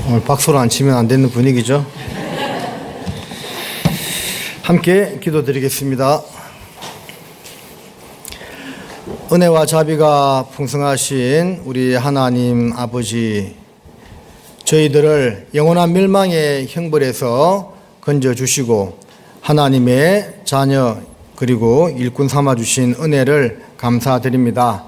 오늘 박수를 안 치면 안 되는 분위기죠. 함께 기도드리겠습니다. 은혜와 자비가 풍성하신 우리 하나님 아버지, 저희들을 영원한 멸망의 형벌에서 건져주시고 하나님의 자녀 그리고 일꾼 삼아주신 은혜를 감사드립니다.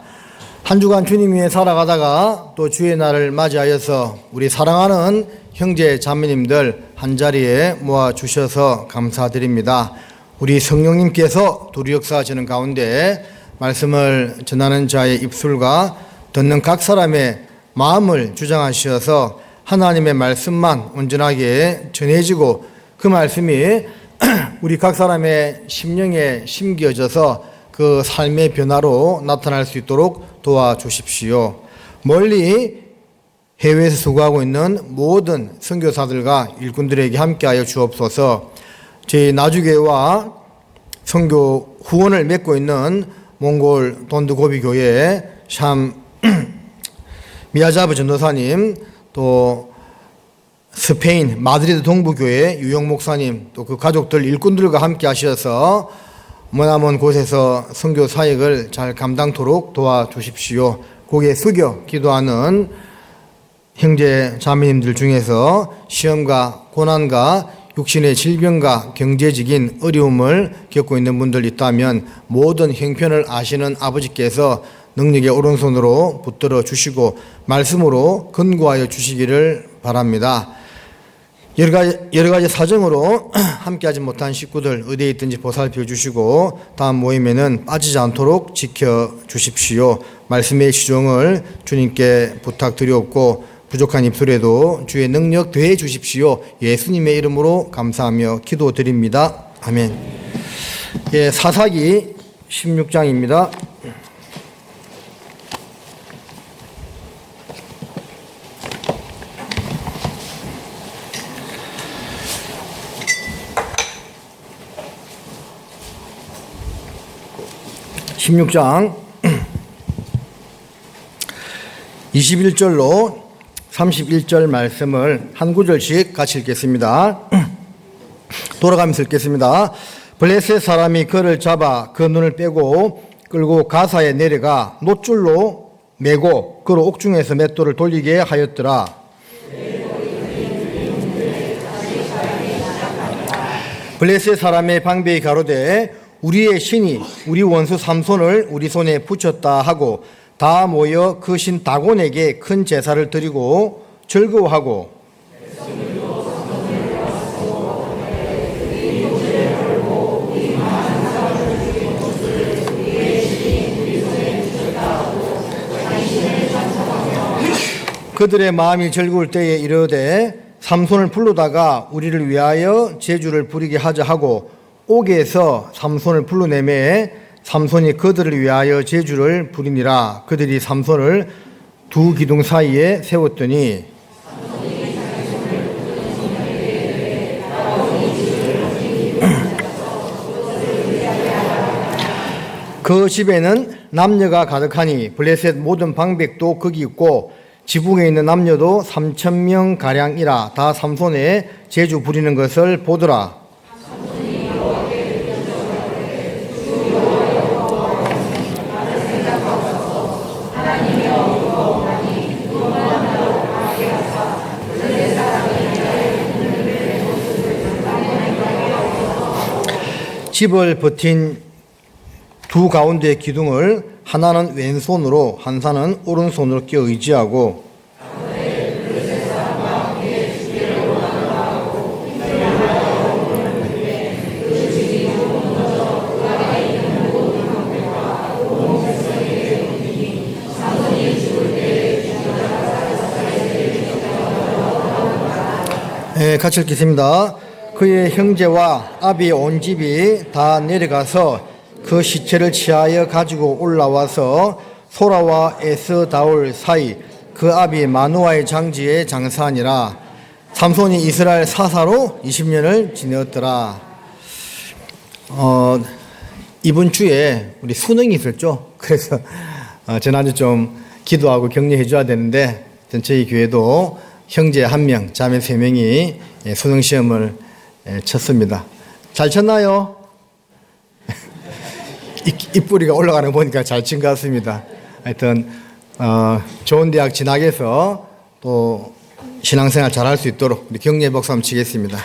한 주간 주님 위에 살아가다가 또 주의 날을 맞이하여서 우리 사랑하는 형제 자매님들 한자리에 모아주셔서 감사드립니다. 우리 성령님께서 두루 역사하시는 가운데 말씀을 전하는 자의 입술과 듣는 각 사람의 마음을 주장하셔서 하나님의 말씀만 온전하게 전해지고 그 말씀이 우리 각 사람의 심령에 심겨져서 그 삶의 변화로 나타날 수 있도록 도와주십시오. 멀리 해외에서 수고하고 있는 모든 선교사들과 일꾼들에게 함께하여 주옵소서. 저희 나주교회와 선교 후원을 맺고 있는 몽골 돈드고비 교회 샴 미야자브 전도사님, 또 스페인 마드리드 동부교회 유영 목사님, 또 그 가족들 일꾼들과 함께 하셔서 머나먼 곳에서 선교 사역을 잘 감당토록 도와주십시오. 고개 숙여 기도하는 형제 자매님들 중에서 시험과 고난과 육신의 질병과 경제적인 어려움을 겪고 있는 분들 있다면 모든 형편을 아시는 아버지께서 능력의 오른손으로 붙들어 주시고 말씀으로 근고하여 주시기를 바랍니다. 여러 가지 사정으로 함께하지 못한 식구들 어디에 있든지 보살펴 주시고 다음 모임에는 빠지지 않도록 지켜 주십시오. 말씀의 시종을 주님께 부탁드리옵고 부족한 입술에도 주의 능력 더해 주십시오. 예수님의 이름으로 감사하며 기도드립니다. 아멘. 예, 사사기 16장입니다. (16장) 21절로 31절 말씀을 한 구절씩 같이 읽겠습니다. 돌아가면서 읽겠습니다. 블레셋 사람이 그를 잡아 그 눈을 빼고 끌고 가사에 내려가 놋줄로 매고 그로 옥중에서 맷돌을 돌리게 하였더라. 블레셋 사람의 방백이 가로되 우리의 신이 우리 원수 삼손을 우리 손에 붙였다 하고 다 모여 그 신 다곤에게 큰 제사를 드리고 즐거워하고 그들의 마음이 즐거울 때에 이르되 삼손을 불러다가 우리를 위하여 제주를 부리게 하자 하고 옥에서 삼손을 불러내매 삼손이 그들을 위하여 제주를 부리니라. 그들이 삼손을 두 기둥 사이에 세웠더니 그 집에는 남녀가 가득하니 블레셋 모든 방백도 거기 있고 지붕에 있는 남녀도 3,000명 가량이라. 다 삼손의 제주 부리는 것을 보더라. 집을 버틴 두 가운데 기둥을 하나는 왼손으로 한사는 오른손으로 끼어 의지하고 같이 읽겠습니다. 그의 형제와 아비의 온 집이 다 내려가서 그 시체를 취하여 가지고 올라와서 소라와 에스다올 사이 그 아비 마누아의 장지에 장사하니라. 삼손이 이스라엘 사사로 20년을 지내었더라. 이번 주에 우리 수능이 있었죠. 그래서 지난주 좀 기도하고 격려해 줘야 되는데 저희 교회도 형제 1명, 자매 3명이 수능시험을 쳤습니다. 잘 쳤나요? 입꼬리가 올라가는 거 보니까 잘 친 것 같습니다. 하여튼 좋은 대학 진학해서 또 신앙생활 잘할 수 있도록 우리 격려의 박수 한번 치겠습니다.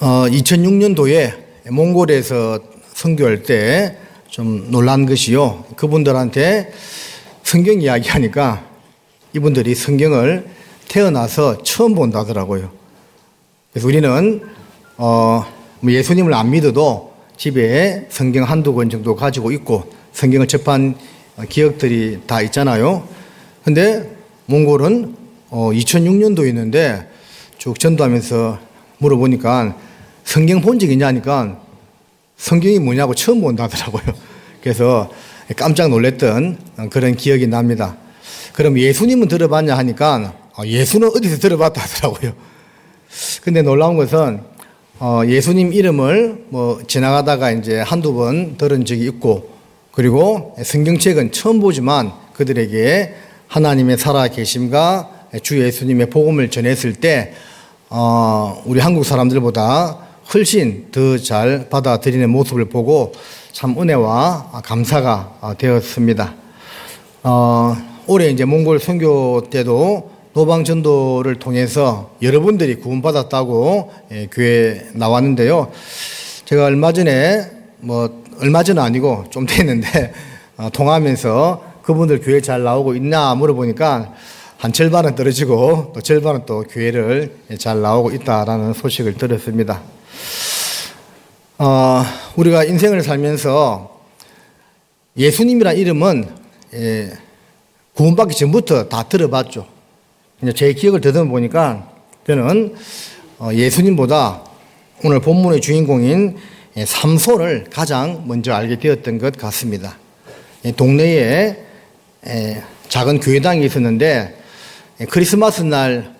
어, 2006년도에 몽골에서 선교할 때 좀 놀란 것이요. 그분들한테 성경 이야기하니까 이분들이 성경을 태어나서 처음 본다더라고요. 그래서 우리는 뭐 예수님을 안 믿어도 집에 성경 한두 권 정도 가지고 있고 성경을 접한 기억들이 다 있잖아요. 근데 몽골은 2006년도였는데 쭉 전도하면서 물어보니까 성경 본 적 있냐니까 성경이 뭐냐고 처음 본다더라고요. 그래서 깜짝 놀랐던 그런 기억이 납니다. 그럼 예수님은 들어봤냐 하니까 예수는 어디서 들어봤다 하더라고요. 근데 놀라운 것은 예수님 이름을 뭐 지나가다가 이제 한두 번 들은 적이 있고 그리고 성경책은 처음 보지만 그들에게 하나님의 살아계심과 주 예수님의 복음을 전했을 때 우리 한국 사람들보다 훨씬 더 잘 받아들이는 모습을 보고 참 은혜와 감사가 되었습니다. 올해 이제 몽골 선교 때도 노방전도를 통해서 여러분들이 구원받았다고 교회에 나왔는데요. 제가 얼마 전에 얼마 전은 아니고 좀 됐는데 통화하면서 그분들 교회 잘 나오고 있나 물어보니까 한 절반은 떨어지고 또 절반은 또 교회를 잘 나오고 있다라는 소식을 들었습니다. 우리가 인생을 살면서 예수님이라는 이름은 구원받기 전부터 다 들어봤죠. 제 기억을 더듬어 보니까 저는 예수님보다 오늘 본문의 주인공인 삼손을 가장 먼저 알게 되었던 것 같습니다. 동네에 작은 교회당이 있었는데 크리스마스 날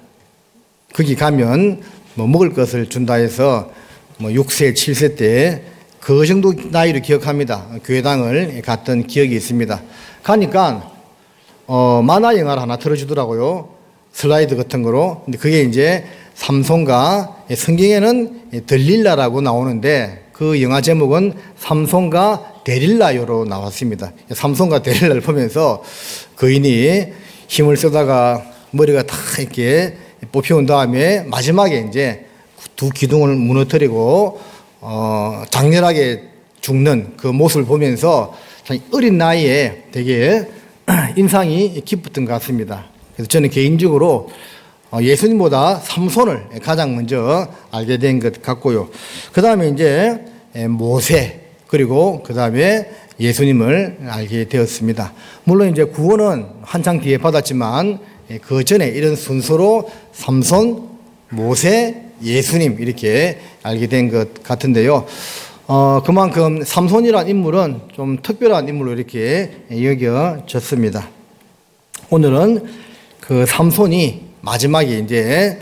거기 가면 먹을 것을 준다 해서 6세, 7세 때 그 정도 나이를 기억합니다. 교회당을 갔던 기억이 있습니다. 가니까 만화 영화를 하나 틀어주더라고요. 슬라이드 같은 거로. 근데 그게 이제 삼손과 성경에는 들릴라라고 나오는데 그 영화 제목은 삼손과 데릴라요로 나왔습니다. 삼손과 데릴라를 보면서 거인이 힘을 쓰다가 머리가 다 이렇게 뽑혀온 다음에 마지막에 이제 두 기둥을 무너뜨리고 장렬하게 죽는 그 모습을 보면서 어린 나이에 되게 인상이 깊었던 것 같습니다. 그래서 저는 개인적으로 예수님보다 삼손을 가장 먼저 알게 된 것 같고요. 그 다음에 이제 모세 그리고 그 다음에 예수님을 알게 되었습니다. 물론 이제 구원은 한창 뒤에 받았지만 그 전에 이런 순서로 삼손, 모세, 예수님 이렇게 알게 된 것 같은데요. 그만큼 삼손이라는 인물은 좀 특별한 인물로 이렇게 여겨졌습니다. 오늘은 그 삼손이 마지막에 이제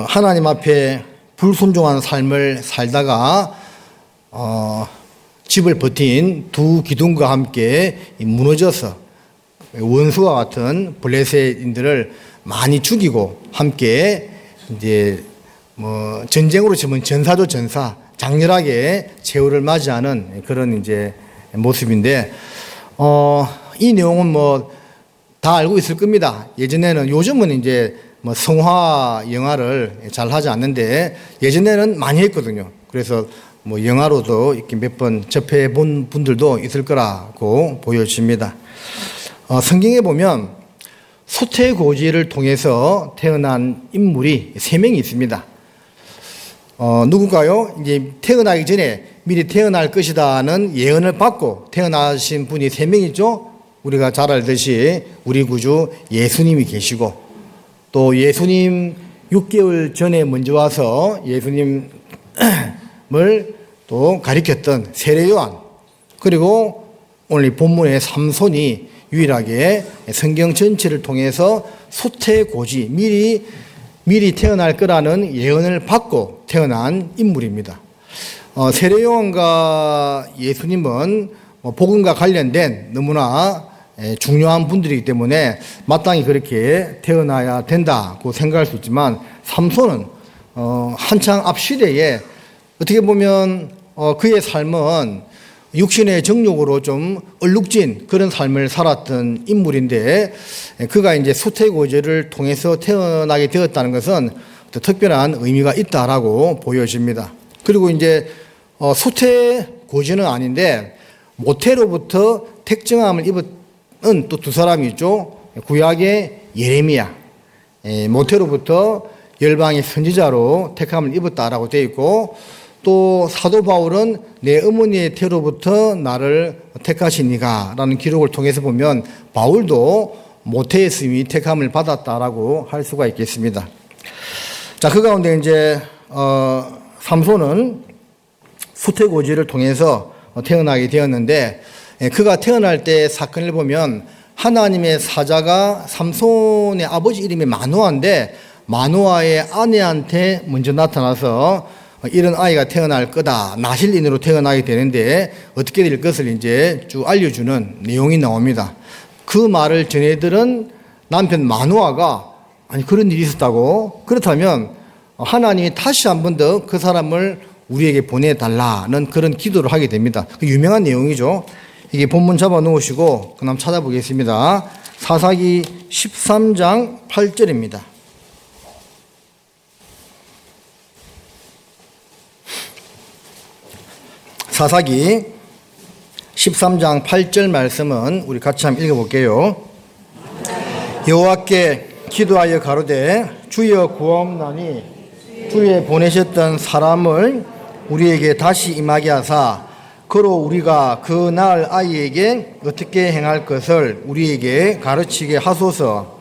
하나님 앞에 불순종한 삶을 살다가 집을 버틴 두 기둥과 함께 무너져서 원수와 같은 블레셋인들을 많이 죽이고 함께 이제 전쟁으로 치면 전사죠, 전사. 장렬하게 최후를 맞이하는 그런 이제 모습인데, 이 내용은 다 알고 있을 겁니다. 예전에는, 요즘은 이제 성화 영화를 잘 하지 않는데, 예전에는 많이 했거든요. 그래서 영화로도 이렇게 몇 번 접해 본 분들도 있을 거라고 보여집니다. 성경에 보면 수태고지를 통해서 태어난 인물이 3명이 있습니다. 누군가요? 이제 태어나기 전에 미리 태어날 것이다는 예언을 받고 태어나신 분이 3명 있죠? 우리가 잘 알듯이 우리 구주 예수님이 계시고 또 예수님 6개월 전에 먼저 와서 예수님을 또 가리켰던 세례요한 그리고 오늘 본문의 삼손이 유일하게 성경 전체를 통해서 수태고지 미리 태어날 거라는 예언을 받고 태어난 인물입니다. 세례요한과 예수님은 복음과 관련된 너무나 중요한 분들이기 때문에 마땅히 그렇게 태어나야 된다고 생각할 수 있지만, 삼손은 한창 앞 시대에 어떻게 보면 그의 삶은 육신의 정욕으로 좀 얼룩진 그런 삶을 살았던 인물인데, 그가 이제 수태고지를 통해서 태어나게 되었다는 것은 특별한 의미가 있다라고 보여집니다. 그리고 이제 수태고지는 아닌데 모태로부터 택정함을 입은 또 두 사람이 있죠. 구약의 예레미야, 모태로부터 열방의 선지자로 택함을 입었다라고 되어 있고, 또 사도 바울은 내 어머니의 태로부터 나를 택하시니가 라는 기록을 통해서 보면 바울도 모태의 쓰임이 택함을 받았다라고 할 수가 있겠습니다. 자, 그 가운데 이제 삼손은 수태고지를 통해서 태어나게 되었는데, 그가 태어날 때 사건을 보면 하나님의 사자가 삼손의 아버지 이름이 마노아인데, 마노아의 아내한테 먼저 나타나서 이런 아이가 태어날 거다, 나실인으로 태어나게 되는데 어떻게 될 것을 이제 쭉 알려주는 내용이 나옵니다. 그 말을 전해들은 남편 마노아가 아니 그런 일이 있었다고? 그렇다면 하나님이 다시 한 번 더 그 사람을 우리에게 보내달라는 그런 기도를 하게 됩니다. 유명한 내용이죠. 이게 본문 잡아 놓으시고 그다음 찾아보겠습니다. 사사기 13장 8절입니다. 사사기 13장 8절 말씀은 우리 같이 한번 읽어볼게요. 여호와께 기도하여 가로되 주여 구하옵나니 주의 보내셨던 사람을 우리에게 다시 임하게 하사 그로 우리가 그 낳을 아이에게 어떻게 행할 것을 우리에게 가르치게 하소서.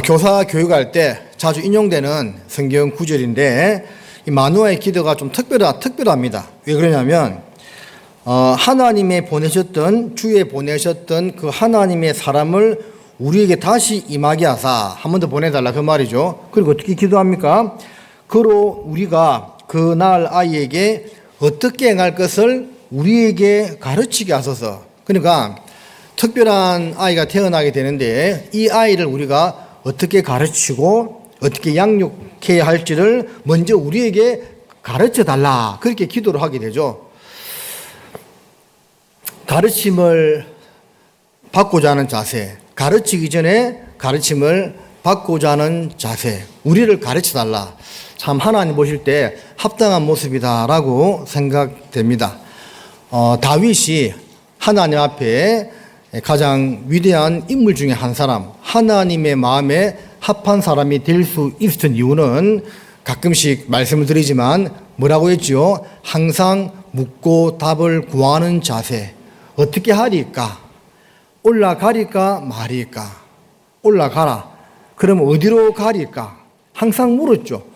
교사 교육할 때 자주 인용되는 성경 구절인데, 이 마노아의 기도가 좀 특별합니다. 왜 그러냐면 하나님의 보내셨던 주에 보내셨던 그 하나님의 사람을 우리에게 다시 임하게 하사 한 번 더 보내달라 그 말이죠. 그리고 어떻게 기도합니까? 그로 우리가 그 낳을 아이에게 어떻게 행할 것을 우리에게 가르치게 하소서. 그러니까 특별한 아이가 태어나게 되는데 이 아이를 우리가 어떻게 가르치고 어떻게 양육해야 할지를 먼저 우리에게 가르쳐 달라, 그렇게 기도를 하게 되죠. 가르침을 받고자 하는 자세, 가르치기 전에 가르침을 받고자 하는 자세, 우리를 가르쳐 달라. 참 하나님 보실 때 합당한 모습이다라고 생각됩니다. 다윗이 하나님 앞에 가장 위대한 인물 중에 한 사람, 하나님의 마음에 합한 사람이 될 수 있었던 이유는 가끔씩 말씀을 드리지만 뭐라고 했죠? 항상 묻고 답을 구하는 자세. 어떻게 하리까? 올라가리까 말일까? 올라가라. 그럼 어디로 가리까? 항상 물었죠.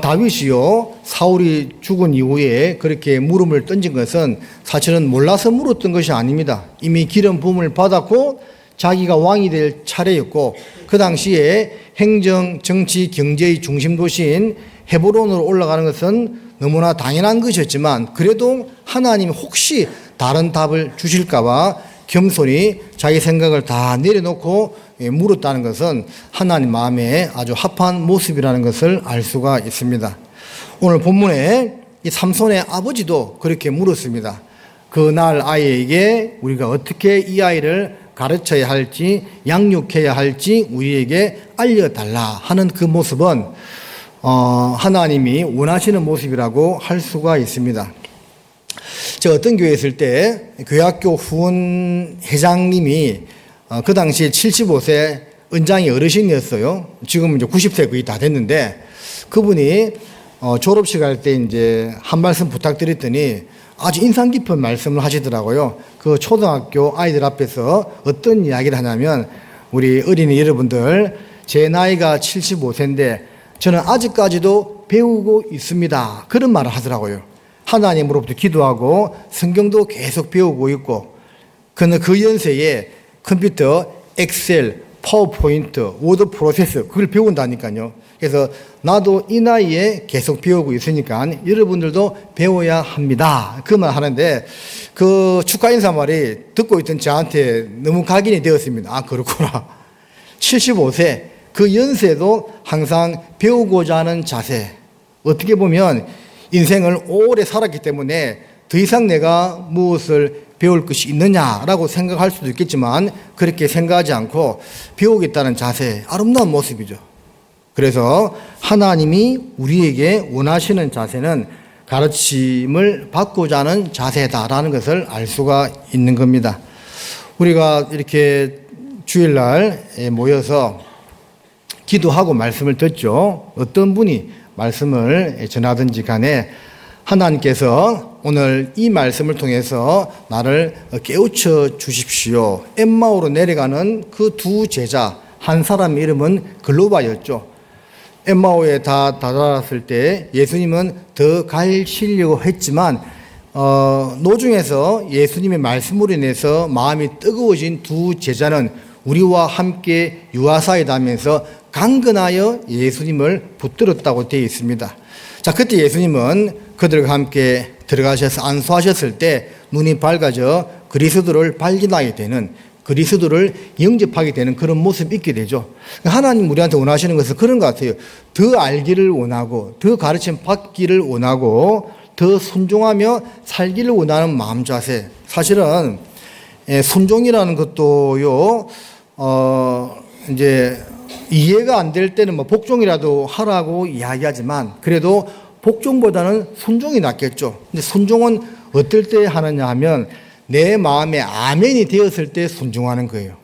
다윗이요, 사울이 죽은 이후에 그렇게 물음을 던진 것은 사실은 몰라서 물었던 것이 아닙니다. 이미 기름 부음을 받았고 자기가 왕이 될 차례였고, 그 당시에 행정, 정치, 경제의 중심 도시인 헤브론으로 올라가는 것은 너무나 당연한 것이었지만, 그래도 하나님이 혹시 다른 답을 주실까봐 겸손히 자기 생각을 다 내려놓고 물었다는 것은 하나님 마음에 아주 합한 모습이라는 것을 알 수가 있습니다. 오늘 본문에 이 삼손의 아버지도 그렇게 물었습니다. 그 날 아이에게 우리가 어떻게 이 아이를 가르쳐야 할지, 양육해야 할지 우리에게 알려달라 하는 그 모습은 하나님이 원하시는 모습이라고 할 수가 있습니다. 제가 어떤 교회에 있을 때 교회학교 후원 회장님이 그 당시에 75세 은장이 어르신이었어요. 지금 이제 90세 거의 다 됐는데, 그분이 졸업식 할 때 이제 한 말씀 부탁드렸더니 아주 인상 깊은 말씀을 하시더라고요. 그 초등학교 아이들 앞에서 어떤 이야기를 하냐면, 우리 어린이 여러분들, 제 나이가 75세인데 저는 아직까지도 배우고 있습니다. 그런 말을 하더라고요. 하나님으로부터 기도하고 성경도 계속 배우고 있고, 그는 그 연세에 컴퓨터, 엑셀, 파워포인트, 워드 프로세스, 그걸 배운다니까요. 그래서 나도 이 나이에 계속 배우고 있으니까 여러분들도 배워야 합니다. 그 말 하는데 그 축하 인사말이 듣고 있던 저한테 너무 각인이 되었습니다. 아, 그렇구나. 75세, 그 연세도 항상 배우고자 하는 자세. 어떻게 보면 인생을 오래 살았기 때문에 더 이상 내가 무엇을 배울 것이 있느냐라고 생각할 수도 있겠지만 그렇게 생각하지 않고 배우겠다는 자세, 아름다운 모습이죠. 그래서 하나님이 우리에게 원하시는 자세는 가르침을 받고자 하는 자세다라는 것을 알 수가 있는 겁니다. 우리가 이렇게 주일날 모여서 기도하고 말씀을 듣죠. 어떤 분이 말씀을 전하든지 간에 하나님께서 오늘 이 말씀을 통해서 나를 깨우쳐 주십시오. 엠마오로 내려가는 그 두 제자, 한 사람의 이름은 글로바였죠. 엠마오에 다 다다랐을 때 예수님은 더 가시려고 했지만 노중에서 예수님의 말씀으로 인해서 마음이 뜨거워진 두 제자는 우리와 함께 유아사이다면서 강건하여 예수님을 붙들었다고 되어 있습니다. 자, 그때 예수님은 그들과 함께 들어가셔서 안수하셨을 때 눈이 밝아져 그리스도를 발견하게 되는, 그리스도를 영접하게 되는 그런 모습이 있게 되죠. 하나님 우리한테 원하시는 것은 그런 것 같아요. 더 알기를 원하고, 더 가르침 받기를 원하고, 더 순종하며 살기를 원하는 마음 자세. 사실은 순종이라는 것도요, 이제 이해가 안 될 때는 뭐 복종이라도 하라고 이야기하지만 그래도 복종보다는 순종이 낫겠죠. 근데 순종은 어떨 때 하느냐 하면 내 마음에 아멘이 되었을 때 순종하는 거예요.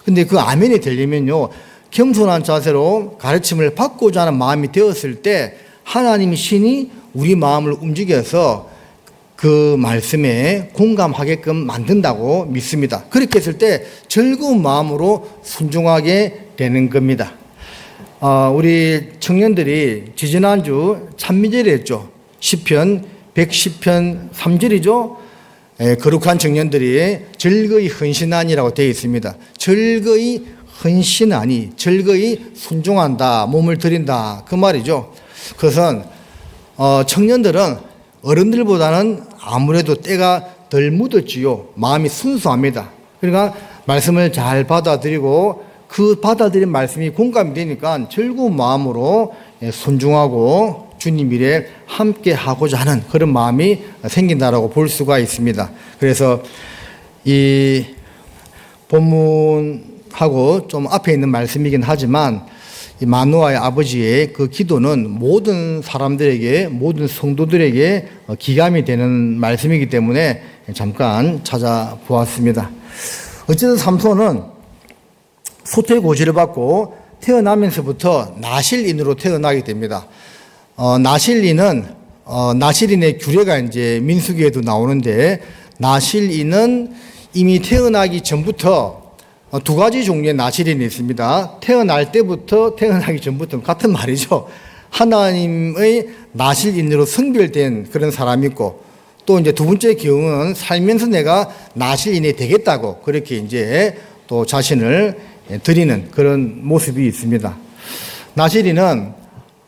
근데 그 아멘이 되려면요, 겸손한 자세로 가르침을 받고자 하는 마음이 되었을 때 하나님 신이 우리 마음을 움직여서 그 말씀에 공감하게끔 만든다고 믿습니다. 그렇게 했을 때 즐거운 마음으로 순종하게 되는 겁니다. 우리 청년들이 지지난주 찬미제를 했죠. 시편 110편 3절이죠. 거룩한 청년들이 즐거이 헌신하니라고 되어 있습니다. 즐거이 헌신하니, 즐거이 순종한다, 몸을 드린다, 그 말이죠. 그것은 청년들은 어른들보다는 아무래도 때가 덜 묻었지요. 마음이 순수합니다. 그러니까 말씀을 잘 받아들이고 그 받아들인 말씀이 공감이 되니까 즐거운 마음으로 순종하고 주님 일에 함께 하고자 하는 그런 마음이 생긴다라고 볼 수가 있습니다. 그래서 이 본문하고 좀 앞에 있는 말씀이긴 하지만 이 마노아의 아버지의 그 기도는 모든 사람들에게, 모든 성도들에게 기감이 되는 말씀이기 때문에 잠깐 찾아보았습니다. 어쨌든 삼손은 소태고지를 받고 태어나면서부터 나실인으로 태어나게 됩니다. 나실인의 규례가 이제 민수기에도 나오는데, 나실인은 이미 태어나기 전부터 두 가지 종류의 나실인이 있습니다. 태어날 때부터, 태어나기 전부터 같은 말이죠. 하나님의 나실인으로 성별된 그런 사람이 있고, 또 이제 두 번째 경우는 살면서 내가 나실인이 되겠다고 그렇게 이제 또 자신을 드리는 그런 모습이 있습니다. 나실인은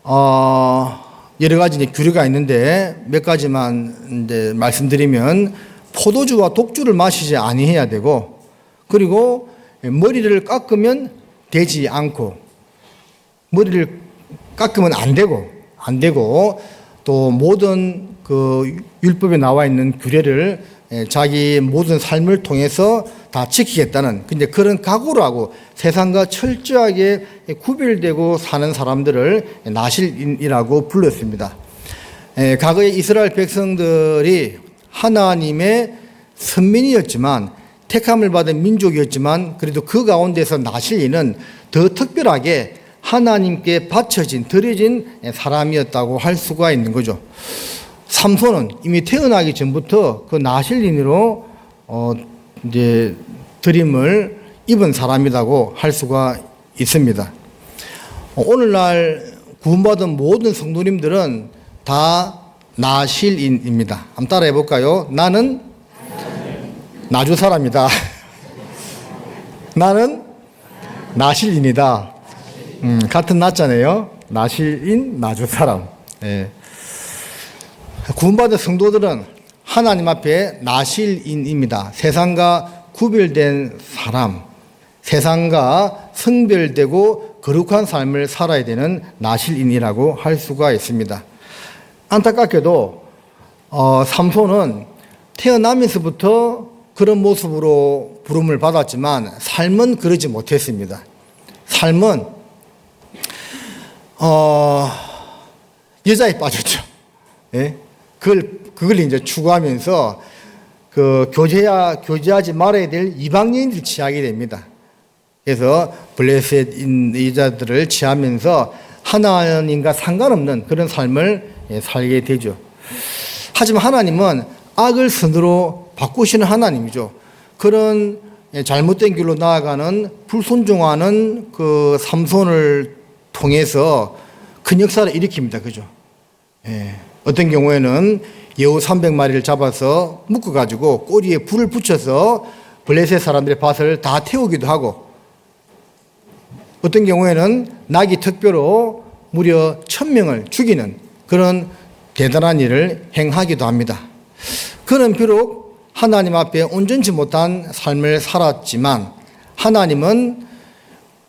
여러 가지 이제 규례가 있는데 몇 가지만 이제 말씀드리면, 포도주와 독주를 마시지 아니해야 되고, 그리고 머리를 깎으면 되지 않고, 머리를 깎으면 안 되고, 또 모든 그 율법에 나와 있는 규례를 자기 모든 삶을 통해서 다 지키겠다는, 근데 그런 각오를 하고 세상과 철저하게 구별되고 사는 사람들을 나실인이라고 불렀습니다. 과거에 이스라엘 백성들이 하나님의 선민이었지만, 택함을 받은 민족이었지만, 그래도 그 가운데서 나실인은 더 특별하게 하나님께 바쳐진, 드려진 사람이었다고 할 수가 있는 거죠. 삼손은 이미 태어나기 전부터 그 나실인으로 이제 드림을 입은 사람이라고 할 수가 있습니다. 오늘날 구원받은 모든 성도님들은 다 나실인입니다. 한번 따라해 볼까요? 나는 나주 사람이다. 나는 나실인이다. 같은 나잖아요. 나실인, 나주 사람. 예. 구원받은 성도들은 하나님 앞에 나실인입니다. 세상과 구별된 사람, 세상과 성별되고 거룩한 삶을 살아야 되는 나실인이라고 할 수가 있습니다. 안타깝게도 삼손은 태어나면서부터 그런 모습으로 부름을 받았지만 삶은 그러지 못했습니다. 삶은 여자에 빠졌죠. 예? 그걸 이제 추구하면서 교제하지 말아야 될 이방인을 취하게 됩니다. 그래서 블레셋인 여자들을 취하면서 하나님과 상관없는 그런 삶을 살게 되죠. 하지만 하나님은 악을 선으로 바꾸시는 하나님이죠. 그런 잘못된 길로 나아가는 불순종하는 그 삼손을 통해서 큰 역사를 일으킵니다. 그죠? 예. 어떤 경우에는 여우 300마리를 잡아서 묶어가지고 꼬리에 불을 붙여서 블레셋 사람들의 밭을 다 태우기도 하고, 어떤 경우에는 나귀 특별로 무려 1000명을 죽이는 그런 대단한 일을 행하기도 합니다. 그는 비록 하나님 앞에 온전치 못한 삶을 살았지만 하나님은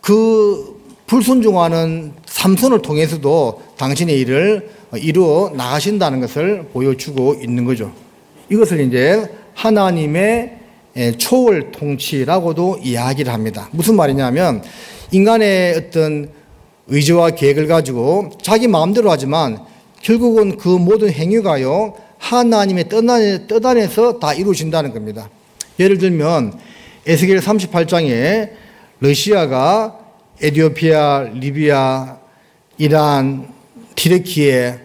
그 불순종하는 삼손을 통해서도 당신의 일을 이루어 나가신다는 것을 보여주고 있는 거죠. 이것을 이제 하나님의 초월 통치라고도 이야기를 합니다. 무슨 말이냐면 인간의 어떤 의지와 계획을 가지고 자기 마음대로 하지만 결국은 그 모든 행위가요 하나님의 뜻 안에서 다 이루어진다는 겁니다. 예를 들면 에스겔 38장에 러시아가 에티오피아, 리비아, 이란, 티르키예,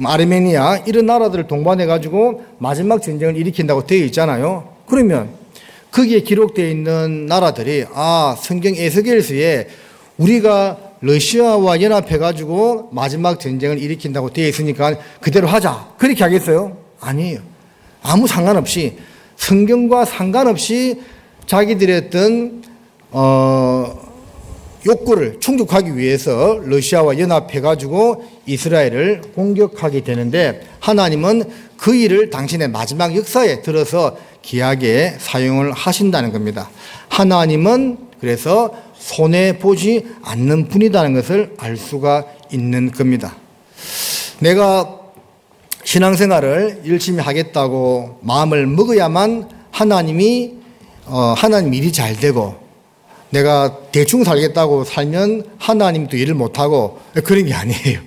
아르메니아 이런 나라들을 동반해 가지고 마지막 전쟁을 일으킨다고 되어 있잖아요. 그러면 거기에 기록되어 있는 나라들이 성경 에스겔서에 우리가 러시아와 연합해 가지고 마지막 전쟁을 일으킨다고 되어 있으니까 그대로 하자, 그렇게 하겠어요? 아니에요. 아무 상관없이, 성경과 상관없이 자기들의 어떤 욕구를 충족하기 위해서 러시아와 연합해 가지고 이스라엘을 공격하게 되는데, 하나님은 그 일을 당신의 마지막 역사에 들어서 귀하게 사용을 하신다는 겁니다. 하나님은 그래서 손해보지 않는 분이라는 것을 알 수가 있는 겁니다. 내가 신앙생활을 열심히 하겠다고 마음을 먹어야만 하나님 일이 잘 되고, 내가 대충 살겠다고 살면 하나님도 일을 못하고, 그런 게 아니에요.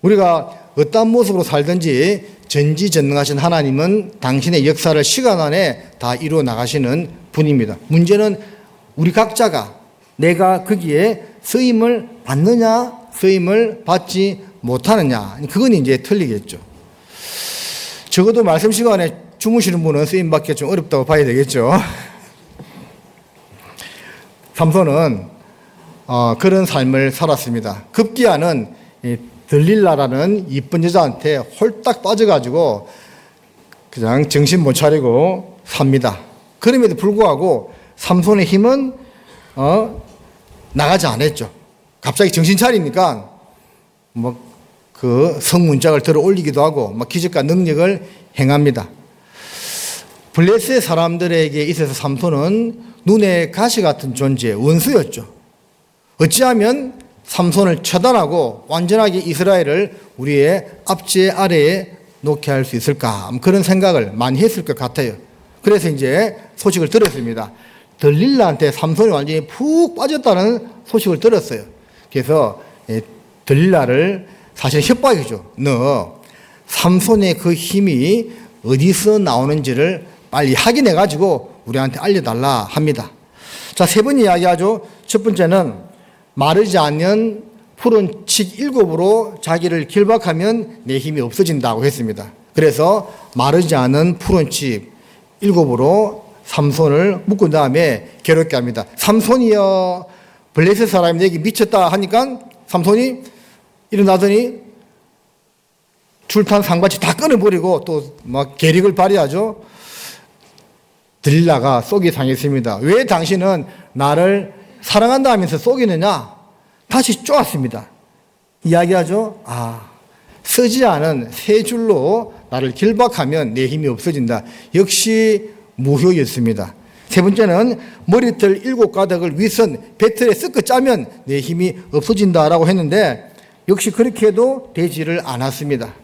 우리가 어떤 모습으로 살든지 전지전능하신 하나님은 당신의 역사를 시간 안에 다 이루어 나가시는 분입니다. 문제는 우리 각자가 내가 거기에 쓰임을 받느냐 쓰임을 받지 못하느냐, 그건 이제 틀리겠죠. 적어도 말씀 시간에 주무시는 분은 쓰임 받기 좀 어렵다고 봐야 되겠죠. 삼손은 그런 삶을 살았습니다. 급기야는 들릴라라는 이쁜 여자한테 홀딱 빠져가지고 그냥 정신 못 차리고 삽니다. 그럼에도 불구하고 삼손의 힘은 나가지 않았죠. 갑자기 정신 차리니까 그 성문짝을 들어 올리기도 하고 기적과 능력을 행합니다. 블레셋 사람들에게 있어서 삼손은 눈의 가시 같은 존재, 원수였죠. 어찌하면 삼손을 처단하고 완전하게 이스라엘을 우리의 압제 아래에 놓게 할 수 있을까, 그런 생각을 많이 했을 것 같아요. 그래서 이제 소식을 들었습니다. 들릴라한테 삼손이 완전히 푹 빠졌다는 소식을 들었어요. 그래서 들릴라를, 사실 협박이죠. 너 삼손의 그 힘이 어디서 나오는지를 빨리 확인해 가지고 우리한테 알려달라 합니다. 자, 세 번 이야기하죠. 첫 번째는 마르지 않는 푸른 칡 7으로 자기를 결박하면 내 힘이 없어진다고 했습니다. 그래서 마르지 않은 푸른 칡 7으로 삼손을 묶은 다음에 괴롭게 합니다. 삼손이여, 블레셋 사람이 내게 미쳤다 하니까 삼손이 일어나더니 줄탄 상바치 다 끊어버리고 또 계력을 발휘하죠. 들릴라가 속이 상했습니다. 왜 당신은 나를 사랑한다 하면서 속이느냐? 다시 쪼았습니다. 이야기하죠. 쓰지 않은 세 줄로 나를 길박하면 내 힘이 없어진다. 역시 무효였습니다. 세 번째는 머리털 7가닥을 윗선 배틀에 섞어 짜면 내 힘이 없어진다라고 했는데 역시 그렇게 해도 되지를 않았습니다.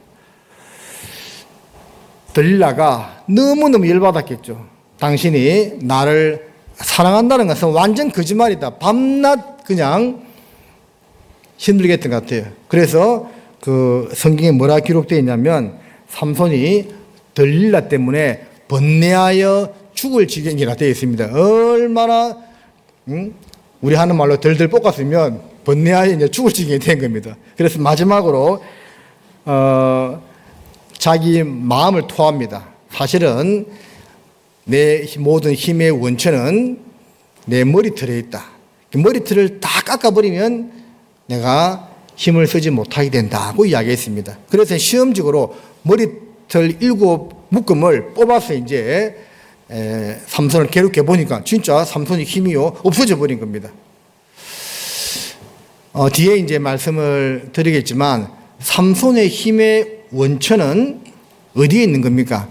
들릴라가 너무너무 열받았겠죠. 당신이 나를 사랑한다는 것은 완전 거짓말이다. 밤낮 그냥 힘들게 했던 것 같아요. 그래서 그 성경에 뭐라 기록되어 있냐면 삼손이 들릴라 때문에 번뇌하여 죽을 지경이라 되어 있습니다. 얼마나 우리 하는 말로 덜덜 볶았으면 번뇌하여 이제 죽을 지경이 된 겁니다. 그래서 마지막으로 자기 마음을 토합니다. 사실은 내 모든 힘의 원천은 내 머리털에 있다. 머리털을 다 깎아버리면 내가 힘을 쓰지 못하게 된다고 이야기했습니다. 그래서 시험적으로 머리털 7묶음을 뽑아서 이제 삼손을 괴롭게 보니까 진짜 삼손이 힘이 없어져 버린 겁니다. 뒤에 이제 말씀을 드리겠지만 삼손의 힘의 원천은 어디에 있는 겁니까?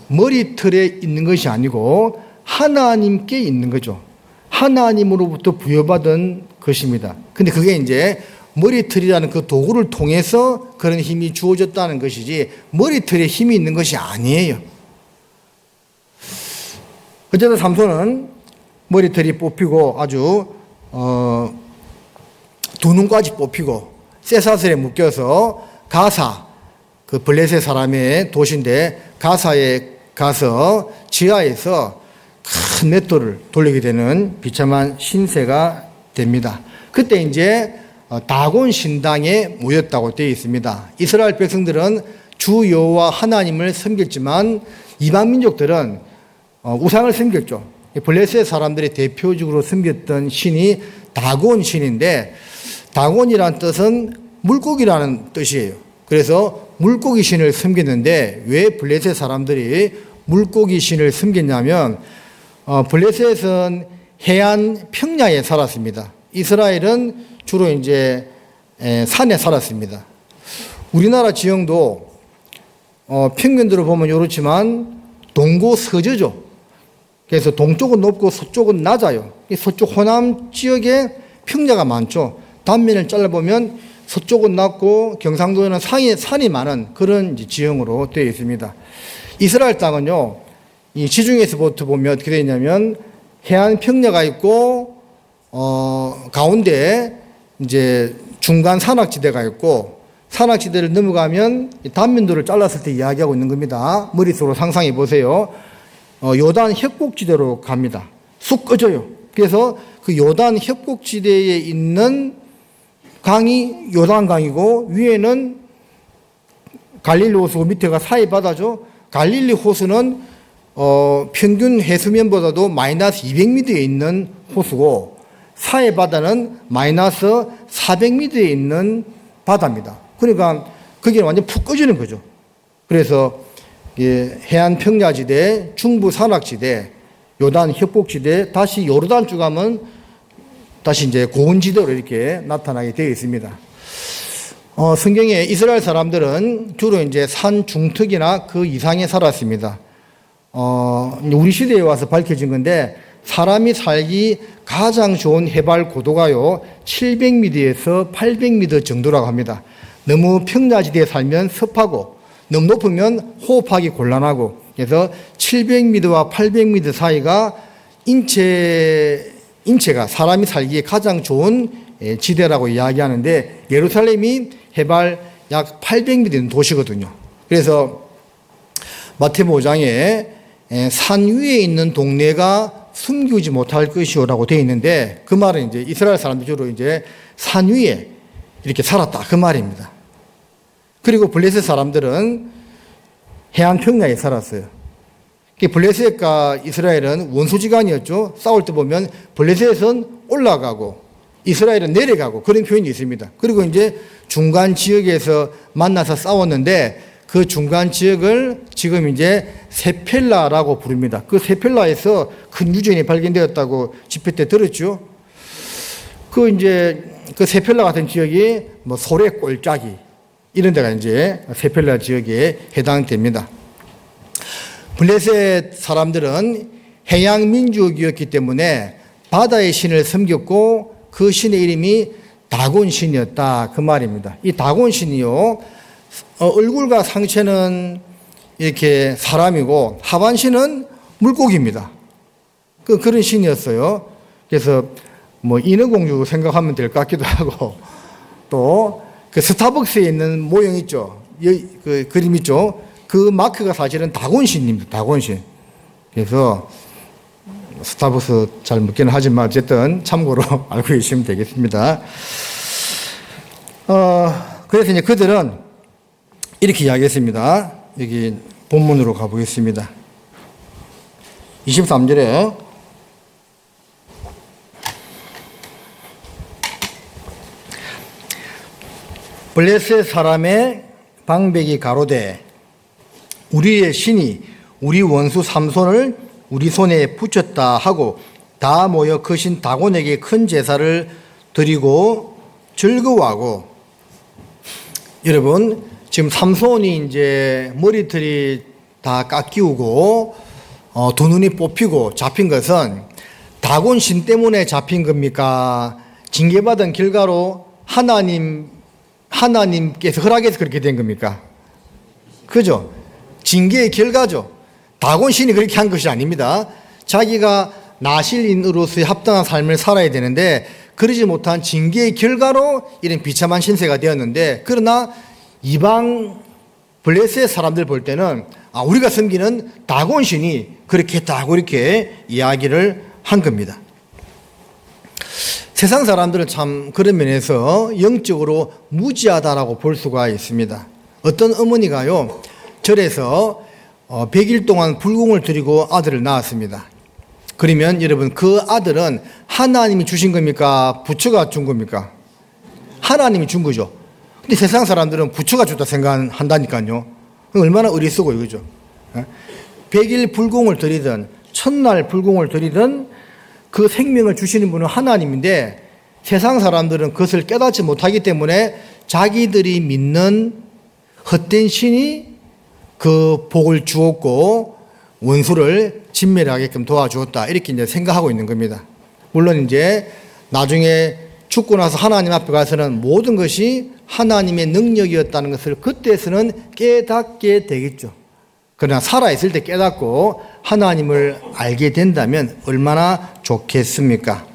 머리털에 있는 것이 아니고 하나님께 있는 거죠. 하나님으로부터 부여받은 것입니다. 근데 그게 이제 머리털이라는 그 도구를 통해서 그런 힘이 주어졌다는 것이지 머리털에 힘이 있는 것이 아니에요. 어쨌든 삼손은 머리털이 뽑히고 아주 두 눈까지 뽑히고 쇠사슬에 묶여서 가사, 그 블레셋 사람의 도시인데 가사에 가서 지하에서 큰 맷돌을 돌리게 되는 비참한 신세가 됩니다. 그때 이제 다곤 신당에 모였다고 되어 있습니다. 이스라엘 백성들은 주 여호와 하나님을 섬겼지만 이방 민족들은 우상을 섬겼죠. 블레셋 사람들이 대표적으로 섬겼던 신이 다곤 신인데 다곤이라는 뜻은 물고기라는 뜻이에요. 그래서 물고기 신을 섬겼는데 왜 블레셋 사람들이 물고기 신을 섬겼냐면 블레셋은 해안 평야에 살았습니다. 이스라엘은 주로 이제 산에 살았습니다. 우리나라 지형도 평균들을 보면 이렇지만 동고서저죠. 그래서 동쪽은 높고 서쪽은 낮아요. 서쪽 호남 지역에 평야가 많죠. 단면을 잘라보면 서쪽은 낮고 경상도에는 산이 많은 그런 지형으로 되어 있습니다. 이스라엘 땅은요, 이 지중해에서부터 보면 어떻게 되어 있냐면 해안 평야가 있고 가운데 이제 중간 산악지대가 있고 산악지대를 넘어가면 단면도를 잘랐을 때 이야기하고 있는 겁니다. 머릿속으로 상상해 보세요. 요단 협곡지대로 갑니다. 쑥 꺼져요. 그래서 그 요단 협곡지대에 있는 강이 요단강이고 위에는 갈릴리 호수고 밑에가 사해바다죠. 갈릴리 호수는 평균 해수면보다도 마이너스 200m에 있는 호수고 사해바다는 마이너스 400m에 있는 바다입니다. 그러니까 그게 완전 푹 꺼지는 거죠. 그래서 해안 평야지대, 중부 산악지대, 요단 협곡지대, 다시 요르단 쪽 가면 다시 이제 고원지대로 이렇게 나타나게 되어 있습니다. 성경에 이스라엘 사람들은 주로 이제 산 중턱이나 그 이상에 살았습니다. 우리 시대에 와서 밝혀진 건데 사람이 살기 가장 좋은 해발 고도가요 700m에서 800m 정도라고 합니다. 너무 평야지대에 살면 습하고 너무 높으면 호흡하기 곤란하고 그래서 700m와 800m 사이가 인체가 사람이 살기에 가장 좋은 지대라고 이야기하는데 예루살렘이 해발 약 800m 되는 도시거든요. 그래서 마태복음 5장에 산 위에 있는 동네가 숨기지 못할 것이오라고 되어 있는데 그 말은 이제 이스라엘 사람들이 주로 이제 산 위에 이렇게 살았다 그 말입니다. 그리고 블레셋 사람들은 해안 평야에 살았어요. 블레셋과 이스라엘은 원수지간이었죠. 싸울 때 보면 블레셋은 올라가고 이스라엘은 내려가고 그런 표현이 있습니다. 그리고 이제 중간 지역에서 만나서 싸웠는데 그 중간 지역을 지금 이제 세펠라라고 부릅니다. 그 세펠라에서 큰 유전이 발견되었다고 집회 때 들었죠. 그 세펠라 같은 지역이 뭐 소래 꼴짜기 이런 데가 이제 세펠라 지역에 해당됩니다. 블레셋 사람들은 해양 민족이었기 때문에 바다의 신을 섬겼고 그 신의 이름이 다곤 신이었다 그 말입니다. 이 다곤 신이요, 얼굴과 상체는 이렇게 사람이고 하반신은 물고기입니다. 그런 신이었어요. 그래서 뭐 인어공주 생각하면 될 것 같기도 하고, 또 그 스타벅스에 있는 모형 있죠, 그 그림 있죠, 그 마크가 사실은 다곤신입니다. 다곤신. 그래서 스타벅스 잘 먹기는 하지만 어쨌든 참고로 알고 계시면 되겠습니다. 그래서 이제 그들은 이렇게 이야기했습니다. 여기 본문으로 가보겠습니다. 23절에 블레셋 사람의 방백이 가로되 우리의 신이 우리 원수 삼손을 우리 손에 붙였다 하고 다 모여 그 신 다곤에게 큰 제사를 드리고 즐거워하고. 여러분, 지금 삼손이 이제 머리털이 다 깎이고 두 눈이 뽑히고 잡힌 것은 다곤 신 때문에 잡힌 겁니까? 징계받은 결과로 하나님께서 허락해서 그렇게 된 겁니까? 그죠? 징계의 결과죠. 다곤 신이 그렇게 한 것이 아닙니다. 자기가 나실인으로서의 합당한 삶을 살아야 되는데 그러지 못한 징계의 결과로 이런 비참한 신세가 되었는데, 그러나 이방 블레셋 사람들 볼 때는 우리가 섬기는 다곤 신이 그렇게 했다고 이렇게 이야기를 한 겁니다. 세상 사람들은 참 그런 면에서 영적으로 무지하다라고 볼 수가 있습니다. 어떤 어머니가요, 절에서 100일 동안 불공을 드리고 아들을 낳았습니다. 그러면 여러분, 그 아들은 하나님이 주신 겁니까? 부처가 준 겁니까? 하나님이 준 거죠. 근데 세상 사람들은 부처가 줬다 생각한다니까요. 얼마나 어리석어요, 그죠? 100일 불공을 드리든 첫날 불공을 드리든 그 생명을 주시는 분은 하나님인데, 세상 사람들은 그것을 깨닫지 못하기 때문에 자기들이 믿는 헛된 신이 그 복을 주었고 원수를 진멸하게끔 도와주었다, 이렇게 이제 생각하고 있는 겁니다. 물론 이제 나중에 죽고 나서 하나님 앞에 가서는 모든 것이 하나님의 능력이었다는 것을 그때서는 깨닫게 되겠죠. 그러나 살아있을 때 깨닫고 하나님을 알게 된다면 얼마나 좋겠습니까?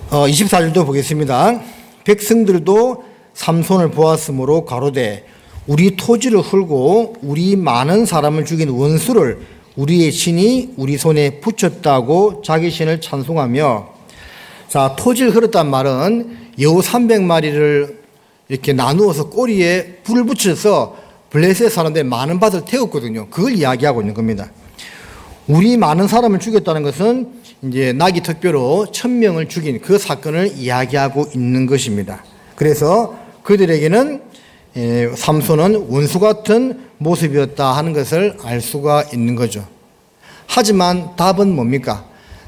24절도 보겠습니다. 백성들도 삼손을 보았으므로 가로되 우리 토지를 헐고 우리 많은 사람을 죽인 원수를 우리의 신이 우리 손에 붙였다고 자기 신을 찬송하며. 자, 토지를 흘렀단 말은 여우 300마리를 이렇게 나누어서 꼬리에 불을 붙여서 블레셋 사람들의 많은 밭을 태웠거든요. 그걸 이야기하고 있는 겁니다. 우리 많은 사람을 죽였다는 것은 이제 나기 특별로 1000명을 죽인 그 사건을 이야기하고 있는 것입니다. 그래서 그들에게는 삼손은 원수 같은 모습이었다 하는 것을 알 수가 있는 거죠. 하지만 답은 뭡니까?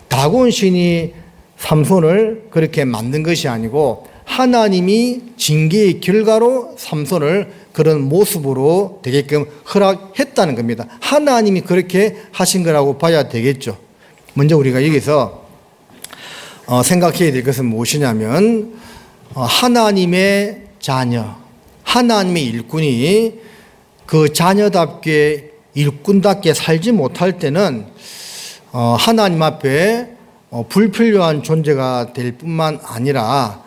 다곤 신이 삼손을 그렇게 만든 것이 아니고 하나님이 징계의 결과로 삼손을 그런 모습으로 되게끔 허락했다는 겁니다. 하나님이 그렇게 하신 거라고 봐야 되겠죠. 먼저 우리가 여기서 생각해야 될 것은 무엇이냐면, 하나님의 자녀, 하나님의 일꾼이 그 자녀답게 일꾼답게 살지 못할 때는 하나님 앞에 불필요한 존재가 될 뿐만 아니라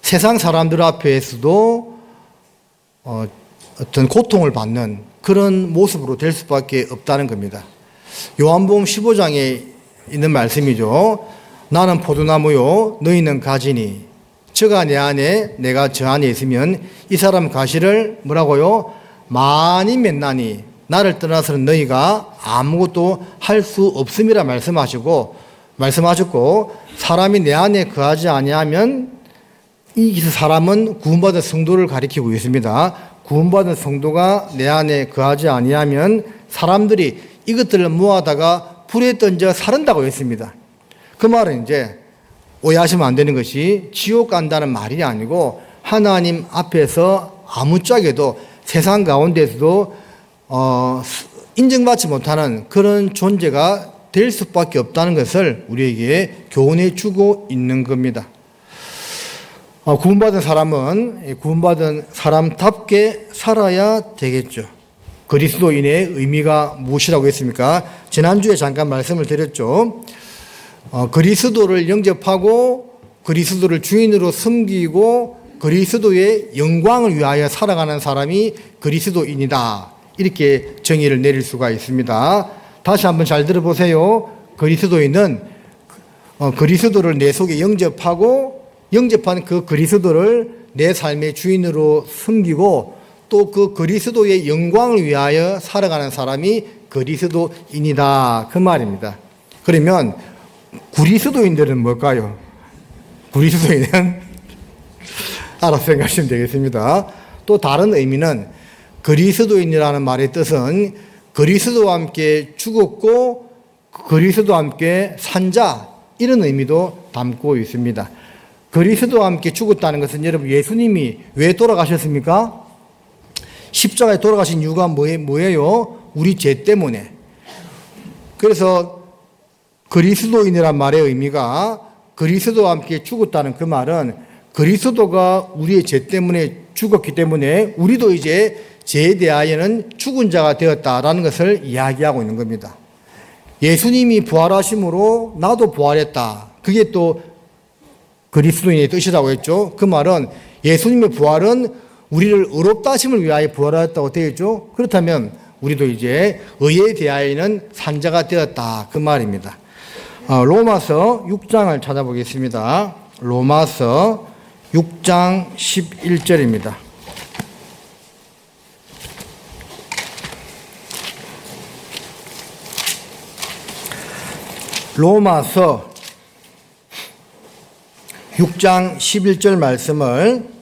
세상 사람들 앞에서도 어떤 고통을 받는 그런 모습으로 될 수밖에 없다는 겁니다. 요한복음 15장에 있는 말씀이죠. 나는 포도나무요 너희는 가지니 저가 내 안에 내가 저 안에 있으면 이 사람 가시를 뭐라고요? 많이 맺나니 나를 떠나서는 너희가 아무것도 할 수 없음이라 말씀하셨고, 사람이 내 안에 거하지 아니하면 이 사람은 구원받은 성도를 가리키고 있습니다. 구원받은 성도가 내 안에 거하지 아니하면 사람들이 이것들을 모아다가 불에 던져 사른다고 했습니다. 그 말은 이제 오해하시면 안 되는 것이 지옥 간다는 말이 아니고 하나님 앞에서 아무짝에도 세상 가운데서도 인정받지 못하는 그런 존재가 될 수밖에 없다는 것을 우리에게 교훈해 주고 있는 겁니다. 구원받은 사람은 구원받은 사람답게 살아야 되겠죠. 그리스도인의 의미가 무엇이라고 했습니까? 지난주에 잠깐 말씀을 드렸죠. 그리스도를 영접하고 그리스도를 주인으로 섬기고 그리스도의 영광을 위하여 살아가는 사람이 그리스도인이다. 이렇게 정의를 내릴 수가 있습니다. 다시 한번 잘 들어보세요. 그리스도인은 그리스도를 내 속에 영접하고 영접한 그 그리스도를 내 삶의 주인으로 섬기고 또 그 그리스도의 영광을 위하여 살아가는 사람이 그리스도인이다. 그 말입니다. 그러면 그리스도인들은 뭘까요? 그리스도인은 알아서 생각하시면 되겠습니다. 또 다른 의미는 그리스도인이라는 말의 뜻은 그리스도와 함께 죽었고 그리스도와 함께 산 자, 이런 의미도 담고 있습니다. 그리스도와 함께 죽었다는 것은 여러분 예수님이 왜 돌아가셨습니까? 십자가에 돌아가신 이유가 뭐예요? 우리 죄 때문에. 그래서 그리스도인이란 말의 의미가 그리스도와 함께 죽었다는 그 말은 그리스도가 우리의 죄 때문에 죽었기 때문에 우리도 이제 죄에 대하여는 죽은 자가 되었다라는 것을 이야기하고 있는 겁니다. 예수님이 부활하심으로 나도 부활했다. 그게 또 그리스도인의 뜻이라고 했죠. 그 말은 예수님의 부활은 우리를 의롭다 하심을 위하여 부활하였다고 되어 있죠. 그렇다면 우리도 이제 의에 대하여는 산자가 되었다. 그 말입니다. 로마서 6장을 찾아보겠습니다. 로마서 6장 11절입니다. 로마서 6장 11절 말씀을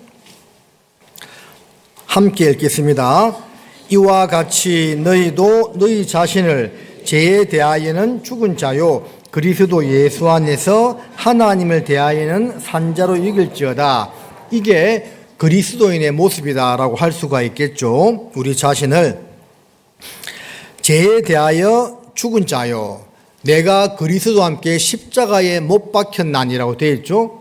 함께 읽겠습니다. 이와 같이 너희도 너희 자신을 죄에 대하여는 죽은 자요 그리스도 예수 안에서 하나님을 대하여는 산 자로 여길지어다. 이게 그리스도인의 모습이다라고 할 수가 있겠죠. 우리 자신을 죄에 대하여 죽은 자요 내가 그리스도와 함께 십자가에 못 박혔나니라고 되어 있죠.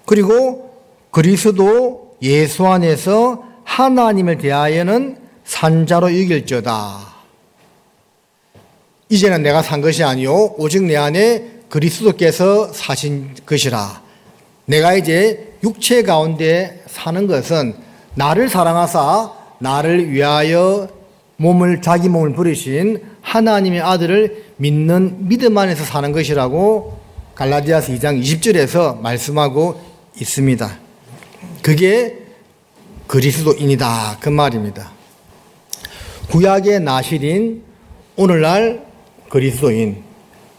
그리고 그리스도 예수 안에서 하나님을 대하여는 산 자로 여길지어다. 이제는 내가 산 것이 아니요 오직 내 안에 그리스도께서 사신 것이라. 내가 이제 육체 가운데 사는 것은 나를 사랑하사 나를 위하여 자기 몸을 부리신 하나님의 아들을 믿는 믿음 안에서 사는 것이라고 갈라디아서 2장 20절에서 말씀하고 있습니다. 그게 그리스도인이다. 그 말입니다. 구약의 나실인 오늘날 그리스도인,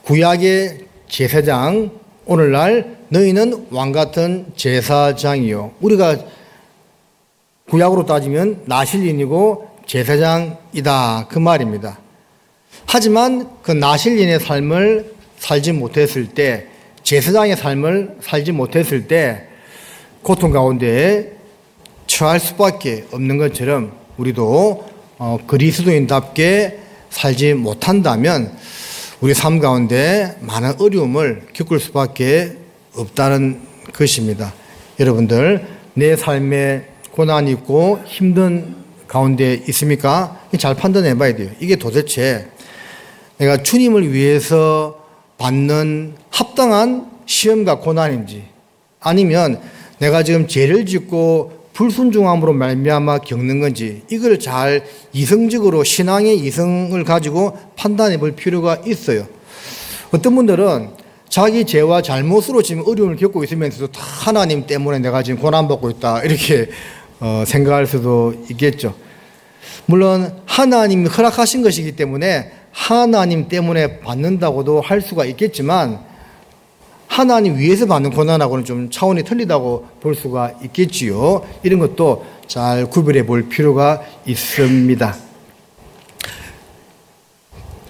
구약의 제사장, 오늘날 너희는 왕같은 제사장이요. 우리가 구약으로 따지면 나실인이고 제사장이다. 그 말입니다. 하지만 그 나실인의 삶을 살지 못했을 때, 제사장의 삶을 살지 못했을 때 고통 가운데 처할 수밖에 없는 것처럼 우리도 그리스도인답게 살지 못한다면 우리 삶 가운데 많은 어려움을 겪을 수밖에 없다는 것입니다. 여러분들 내 삶에 고난이 있고 힘든 가운데 있습니까? 잘 판단해 봐야 돼요. 이게 도대체 내가 주님을 위해서 받는 합당한 시험과 고난인지 아니면 내가 지금 죄를 짓고 불순종함으로 말미암아 겪는 건지 이걸 잘 이성적으로 신앙의 이성을 가지고 판단해 볼 필요가 있어요. 어떤 분들은 자기 죄와 잘못으로 지금 어려움을 겪고 있으면서도 다 하나님 때문에 내가 지금 고난받고 있다 이렇게 생각할 수도 있겠죠. 물론 하나님이 허락하신 것이기 때문에 하나님 때문에 받는다고도 할 수가 있겠지만 하나님 위에서 받는 고난하고는 좀 차원이 틀리다고 볼 수가 있겠지요. 이런 것도 잘 구별해 볼 필요가 있습니다.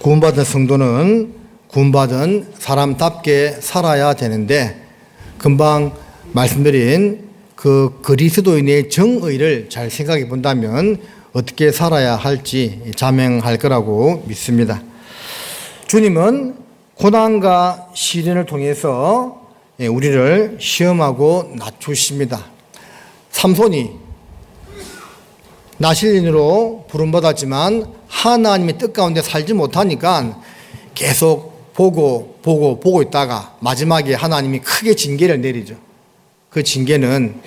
구원받은 성도는 구원받은 사람답게 살아야 되는데 금방 말씀드린 그 그리스도인의 정의를 잘 생각해 본다면 어떻게 살아야 할지 자명할 거라고 믿습니다. 주님은 고난과 시련을 통해서 우리를 시험하고 낮추십니다. 삼손이 나실인으로 부름받았지만 하나님의 뜻 가운데 살지 못하니까 계속 보고 있다가 마지막에 하나님이 크게 징계를 내리죠. 그 징계는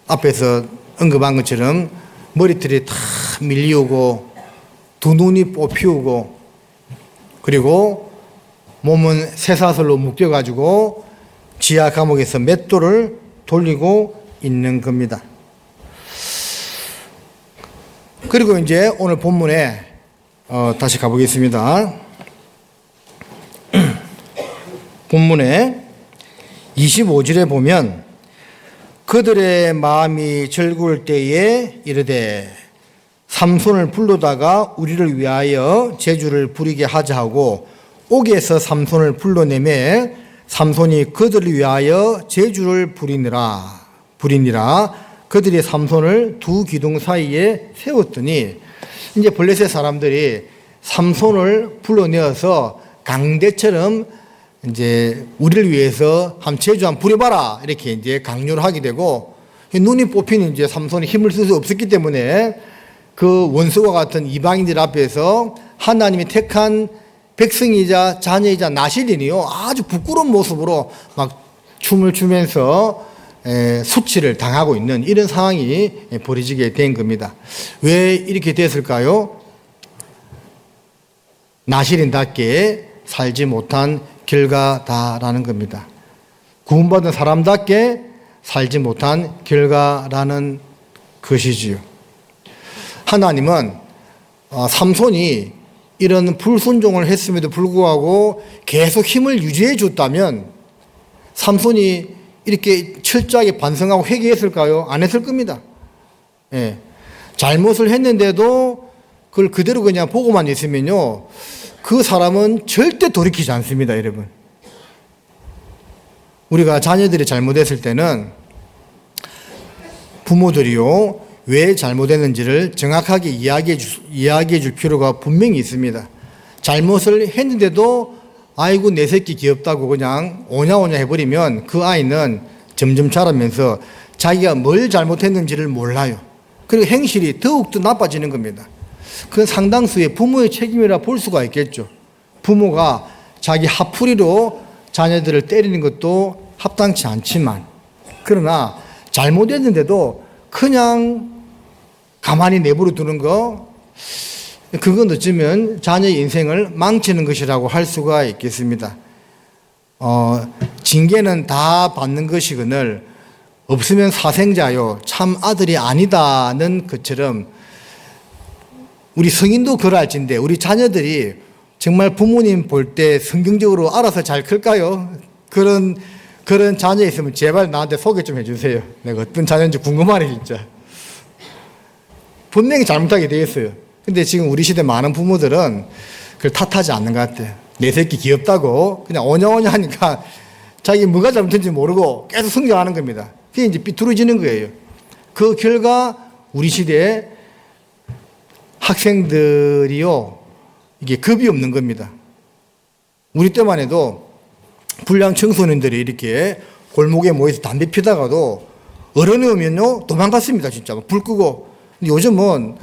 앞에서 언급한 것처럼 머리털이 다 밀리우고 두 눈이 뽑히우고 그리고 몸은 쇠사슬로 묶여가지고 지하 감옥에서 맷돌을 돌리고 있는 겁니다. 그리고 이제 오늘 본문에 다시 가보겠습니다. 본문에 25절에 보면 그들의 마음이 즐거울 때에 이르되 삼손을 불러다가 우리를 위하여 제주를 부리게 하자 하고 옥에서 삼손을 불러내매 삼손이 그들을 위하여 제주를 부리니라. 그들이 삼손을 두 기둥 사이에 세웠더니 이제 블레셋 사람들이 삼손을 불러내어서 강대처럼 이제 우리를 위해서 한 제주 한 부려봐라 이렇게 이제 강요를 하게 되고 눈이 뽑힌 이제 삼손이 힘을 쓸 수 없었기 때문에 그 원수와 같은 이방인들 앞에서 하나님이 택한 백성이자 자녀이자 나실인이요 아주 부끄러운 모습으로 막 춤을 추면서 수치를 당하고 있는 이런 상황이 벌어지게 된 겁니다. 왜 이렇게 됐을까요? 나실인답게 살지 못한 결과다라는 겁니다. 구원받은 사람답게 살지 못한 결과라는 것이지요. 하나님은 삼손이 이런 불순종을 했음에도 불구하고 계속 힘을 유지해 줬다면 삼손이 이렇게 철저하게 반성하고 회개했을까요? 안 했을 겁니다. 예. 잘못을 했는데도 그걸 그대로 그냥 보고만 있으면요. 그 사람은 절대 돌이키지 않습니다, 여러분. 우리가 자녀들이 잘못했을 때는 부모들이요, 왜 잘못했는지를 정확하게 이야기해 줄 필요가 분명히 있습니다. 잘못을 했는데도 아이고 내 새끼 귀엽다고 그냥 오냐오냐 해버리면 그 아이는 점점 자라면서 자기가 뭘 잘못했는지를 몰라요. 그리고 행실이 더욱더 나빠지는 겁니다. 그건 상당수의 부모의 책임이라 볼 수가 있겠죠. 부모가 자기 화풀이로 자녀들을 때리는 것도 합당치 않지만 그러나 잘못했는데도 그냥 가만히 내버려 두는 거 그건 어쩌면 자녀의 인생을 망치는 것이라고 할 수가 있겠습니다. 징계는 다 받는 것이거늘 없으면 사생자요 참 아들이 아니다는 것처럼 우리 성인도 그럴진데 우리 자녀들이 정말 부모님 볼 때 성경적으로 알아서 잘 클까요? 그런 자녀 있으면 제발 나한테 소개 좀 해주세요. 내가 어떤 자녀인지 궁금하네 진짜. 분명히 잘못하게 되어 있어요. 근데 지금 우리 시대 많은 부모들은 그걸 탓하지 않는 것 같아요. 내 새끼 귀엽다고 그냥 오냐오냐 하니까 자기 뭐가 잘못했는지 모르고 계속 성장하는 겁니다. 그게 이제 삐뚤어지는 거예요. 그 결과 우리 시대에 학생들이요, 이게 겁이 없는 겁니다. 우리 때만 해도 불량 청소년들이 이렇게 골목에 모여서 담배 피다가도 어른이 오면요, 도망갔습니다, 진짜. 불 끄고. 근데 요즘은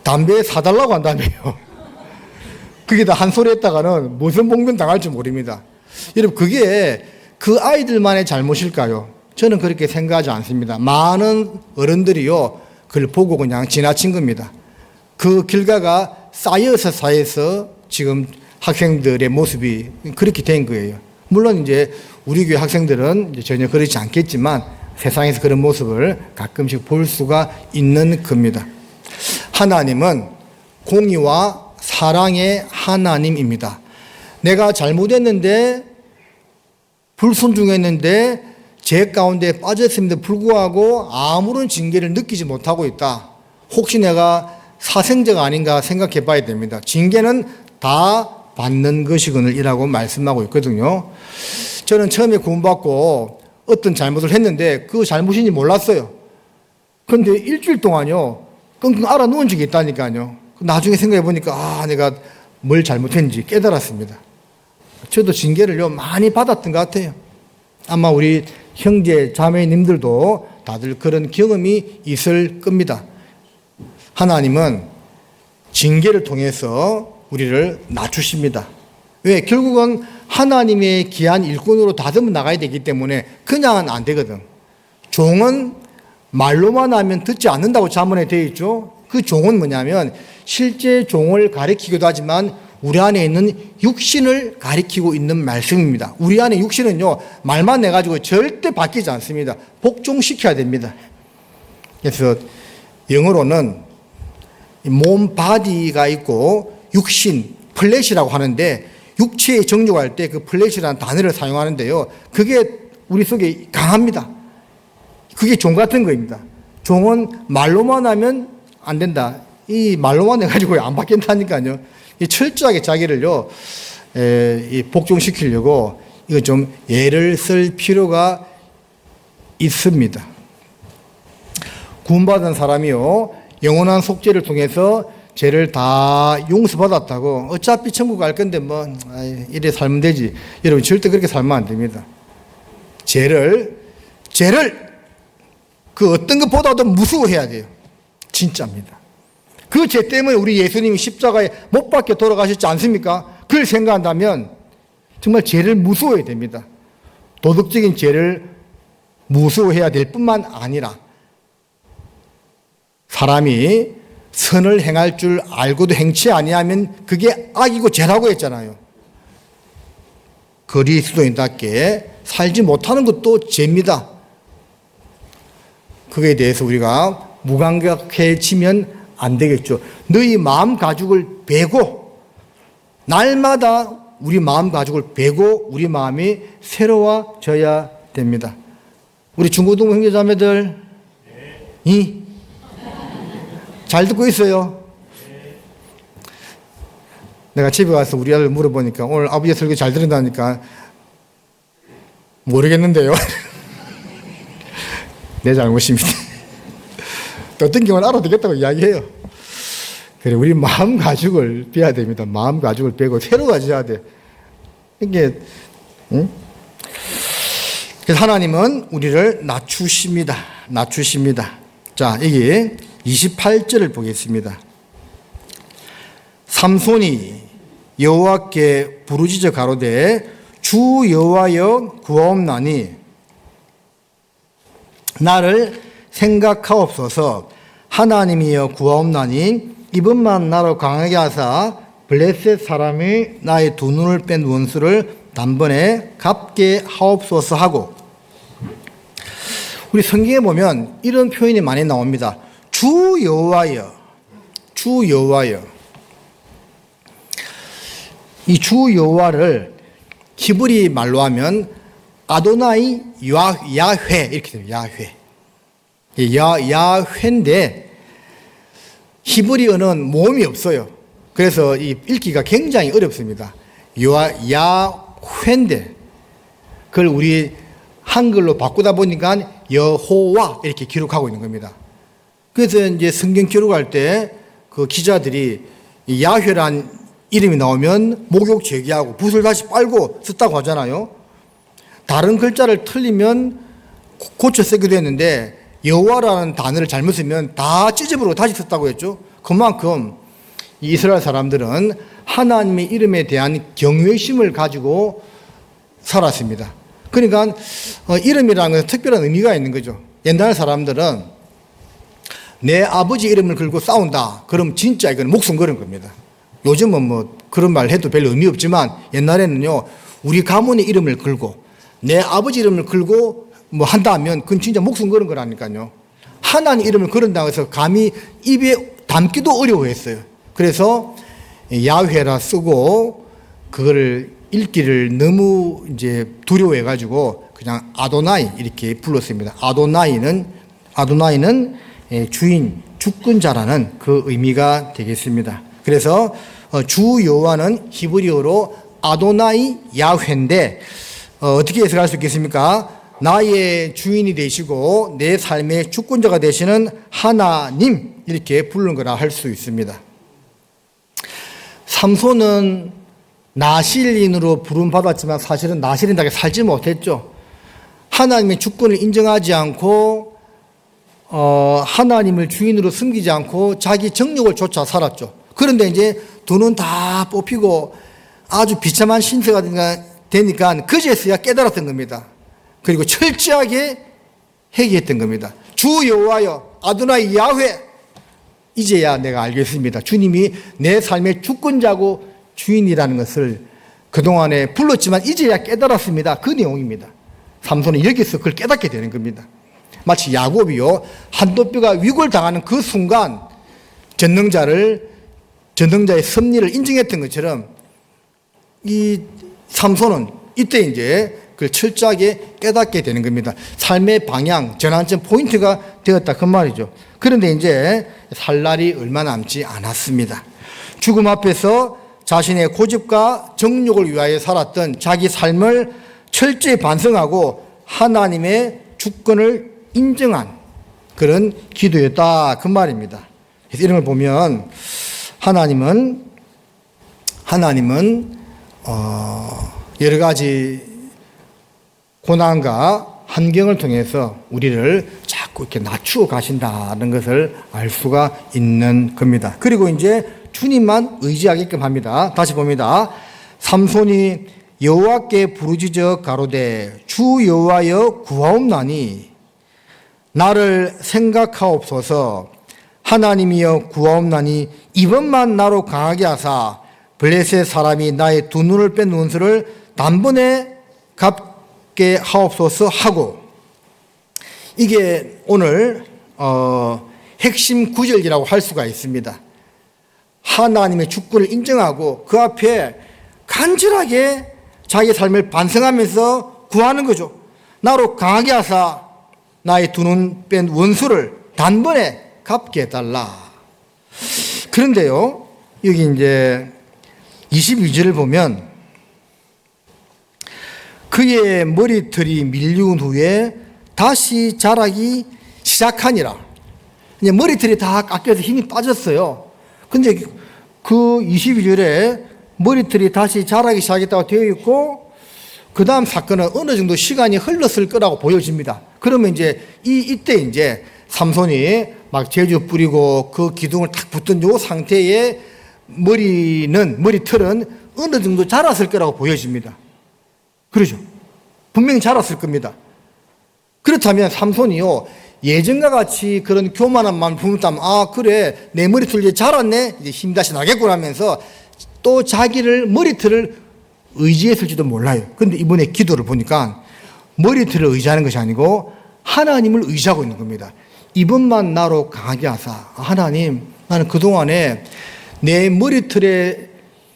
담배 사달라고 한다며요. 그게 다 한 소리 했다가는 무슨 봉변 당할지 모릅니다. 여러분, 그게 그 아이들만의 잘못일까요? 저는 그렇게 생각하지 않습니다. 많은 어른들이요, 그걸 보고 그냥 지나친 겁니다. 그 결과가 쌓여서 지금 학생들의 모습이 그렇게 된 거예요. 물론 이제 우리 교회 학생들은 이제 전혀 그렇지 않겠지만 세상에서 그런 모습을 가끔씩 볼 수가 있는 겁니다. 하나님은 공의와 사랑의 하나님입니다. 내가 잘못했는데 불순종했는데 죄 가운데 빠졌음에도 불구하고 아무런 징계를 느끼지 못하고 있다. 혹시 내가 사생자가 아닌가 생각해 봐야 됩니다. 징계는 다 받는 것이거늘 이라고 말씀하고 있거든요. 저는 처음에 구원받고 어떤 잘못을 했는데 그 잘못인지 몰랐어요. 그런데 일주일 동안요 끙끙 앓아 누운 적이 있다니까요. 나중에 생각해 보니까 내가 뭘 잘못했는지 깨달았습니다. 저도 징계를요 많이 받았던 것 같아요. 아마 우리 형제 자매님들도 다들 그런 경험이 있을 겁니다. 하나님은 징계를 통해서 우리를 낮추십니다. 왜? 결국은 하나님의 귀한 일꾼으로 다듬어 나가야 되기 때문에 그냥은 안 되거든. 종은 말로만 하면 듣지 않는다고 자문에 되어 있죠. 그 종은 뭐냐면 실제 종을 가리키기도 하지만 우리 안에 있는 육신을 가리키고 있는 말씀입니다. 우리 안에 육신은요 말만 해가지고 절대 바뀌지 않습니다. 복종시켜야 됩니다. 그래서 영어로는 몸 바디가 있고 육신 플래시라고 하는데 육체의 정욕할 때 그 플래시라는 단어를 사용하는데요. 그게 우리 속에 강합니다. 그게 종 같은 거입니다. 종은 말로만 하면 안 된다. 이 말로만 해가지고 안 바뀐다니까요. 이 철저하게 자기를요, 복종시키려고 이거 좀 예를 쓸 필요가 있습니다. 구원받은 사람이요, 영원한 속죄를 통해서 죄를 다 용서받았다고 어차피 천국 갈 건데 이래 살면 되지. 여러분 절대 그렇게 살면 안 됩니다. 죄를 그 어떤 것보다도 무서워해야 돼요. 진짜입니다. 그 죄 때문에 우리 예수님이 십자가에 못 박혀 돌아가셨지 않습니까? 그걸 생각한다면 정말 죄를 무서워해야 됩니다. 도덕적인 죄를 무서워해야 될 뿐만 아니라 사람이 선을 행할 줄 알고도 행치 아니하면 그게 악이고 죄라고 했잖아요. 그리스도인답게 살지 못하는 것도 죄입니다. 그거에 대해서 우리가 무감각해지면 안 되겠죠. 너희 마음 가죽을 베고 날마다 우리 마음 가죽을 베고 우리 마음이 새로워져야 됩니다. 우리 중고등 형제자매들 잘 듣고 있어요? 내가 집에 가서 우리 아들 물어보니까 오늘 아버지 설교 잘 들은다니까 모르겠는데요. 내 잘못입니다. 어떤 경우는 알아도 되겠다고 이야기해요. 그래, 우리 마음 가죽을 빼야 됩니다. 마음 가죽을 빼고 새로워져야 돼. 이게, 그래서 하나님은 우리를 낮추십니다. 낮추십니다. 자, 여기 28절을 보겠습니다. 삼손이 여호와께 부르짖어 가로되 주 여호와여 구하옵나니 나를 생각하옵소서. 하나님이여 구하옵나니 이번만 나로 강하게 하사 블레셋 사람이 나의 두 눈을 뺀 원수를 단번에 갚게 하옵소서 하고, 우리 성경에 보면 이런 표현이 많이 나옵니다. 주 여호와여, 주 여호와여. 이 주 여호와를 히브리 말로 하면 아도나이 야훼 이렇게 돼요. 야훼. 야훼인데 히브리어는 모음이 없어요. 그래서 이 읽기가 굉장히 어렵습니다. 야훼인데 그걸 우리 한글로 바꾸다 보니까 여호와 이렇게 기록하고 있는 겁니다. 그래서 이제 성경 기록할 때 그 기자들이 야훼란 이름이 나오면 목욕 제기하고 붓을 다시 빨고 썼다고 하잖아요. 다른 글자를 틀리면 고쳐 쓰기도 했는데 여호와라는 단어를 잘못 쓰면 다 찢어버리고 다시 썼다고 했죠. 그만큼 이스라엘 사람들은 하나님의 이름에 대한 경외심을 가지고 살았습니다. 그러니까 이름이라는 것은 특별한 의미가 있는 거죠. 옛날 사람들은 내 아버지 이름을 걸고 싸운다. 그럼 진짜 이건 목숨 거는 겁니다. 요즘은 뭐 그런 말 해도 별 의미 없지만 옛날에는요, 우리 가문의 이름을 걸고 내 아버지 이름을 걸고 뭐 한다면 그건 진짜 목숨 거는 거라니까요. 하나님 이름을 걸은다고 해서 감히 입에 담기도 어려워했어요. 그래서 야훼라 쓰고 그거를 읽기를 너무 이제 두려워해가지고 그냥 아도나이 이렇게 불렀습니다. 아도나이는 주인, 주권자라는 그 의미가 되겠습니다. 그래서 주 여호와는 히브리어로 아도나이 야훼인데 어떻게 해석할 수 있겠습니까? 나의 주인이 되시고 내 삶의 주권자가 되시는 하나님, 이렇게 부르는 거라 할 수 있습니다. 삼손은 나실인으로 부름받았지만 사실은 나실인답게 살지 못했죠. 하나님의 주권을 인정하지 않고 하나님을 주인으로 섬기지 않고 자기 정욕을 쫓아 살았죠. 그런데 이제 두 눈 다 뽑히고 아주 비참한 신세가 되니까 그제서야 깨달았던 겁니다. 그리고 철저하게 회개했던 겁니다. 주 여호와여 아도나이 야훼, 이제야 내가 알겠습니다. 주님이 내 삶의 주권자고 주인이라는 것을 그동안에 불렀지만 이제야 깨달았습니다. 그 내용입니다. 삼손은 여기서 그걸 깨닫게 되는 겁니다. 마치 야곱이요, 한돛뼈가 위골당하는 그 순간 전능자의 섭리를 인정했던 것처럼 이 삼손은 이때 이제 그걸 철저하게 깨닫게 되는 겁니다. 삶의 방향, 전환점 포인트가 되었다, 그 말이죠. 그런데 이제 살 날이 얼마 남지 않았습니다. 죽음 앞에서 자신의 고집과 정욕을 위하여 살았던 자기 삶을 철저히 반성하고 하나님의 주권을 인정한 그런 기도였다, 그 말입니다. 그래서 이런 걸 보면 하나님은 여러 가지 고난과 환경을 통해서 우리를 자꾸 이렇게 낮추어 가신다는 것을 알 수가 있는 겁니다. 그리고 이제 주님만 의지하게끔 합니다. 다시 봅니다. 삼손이 여호와께 부르짖어 가로되 주 여호와여 구하옵나니 나를 생각하옵소서. 하나님이여 구하옵나니 이번만 나로 강하게 하사 블레셋 사람이 나의 두 눈을 뺀 원수를 단번에 갚게 하옵소서 하고, 이게 오늘 핵심 구절이라고 할 수가 있습니다. 하나님의 주권을 인정하고 그 앞에 간절하게 자기 삶을 반성하면서 구하는 거죠. 나로 강하게 하사 나의 두 눈 뺀 원수를 단번에 갚게 해달라. 그런데요, 여기 이제 22절을 보면 그의 머리털이 밀리운 후에 다시 자라기 시작하니라. 이제 머리털이 다 깎여서 힘이 빠졌어요. 근데 그 22절에 머리털이 다시 자라기 시작했다고 되어 있고, 그 다음 사건은 어느 정도 시간이 흘렀을 거라고 보여집니다. 그러면 이제 이때 이제 삼손이 막 제주 뿌리고 그 기둥을 탁 붙던 요 상태에 머리털은 어느 정도 자랐을 거라고 보여집니다. 그러죠. 분명히 자랐을 겁니다. 그렇다면 삼손이요, 예전과 같이 그런 교만한 마음을 품었다면, 아, 그래, 내 머리털 이제 자랐네, 이제 힘 다시 나겠구나 하면서 또 자기를, 머리털을 의지했을지도 몰라요. 그런데 이번에 기도를 보니까 머리털을 의지하는 것이 아니고 하나님을 의지하고 있는 겁니다. 이번만 나로 강하게 하사. 하나님, 나는 그동안에 내 머리털에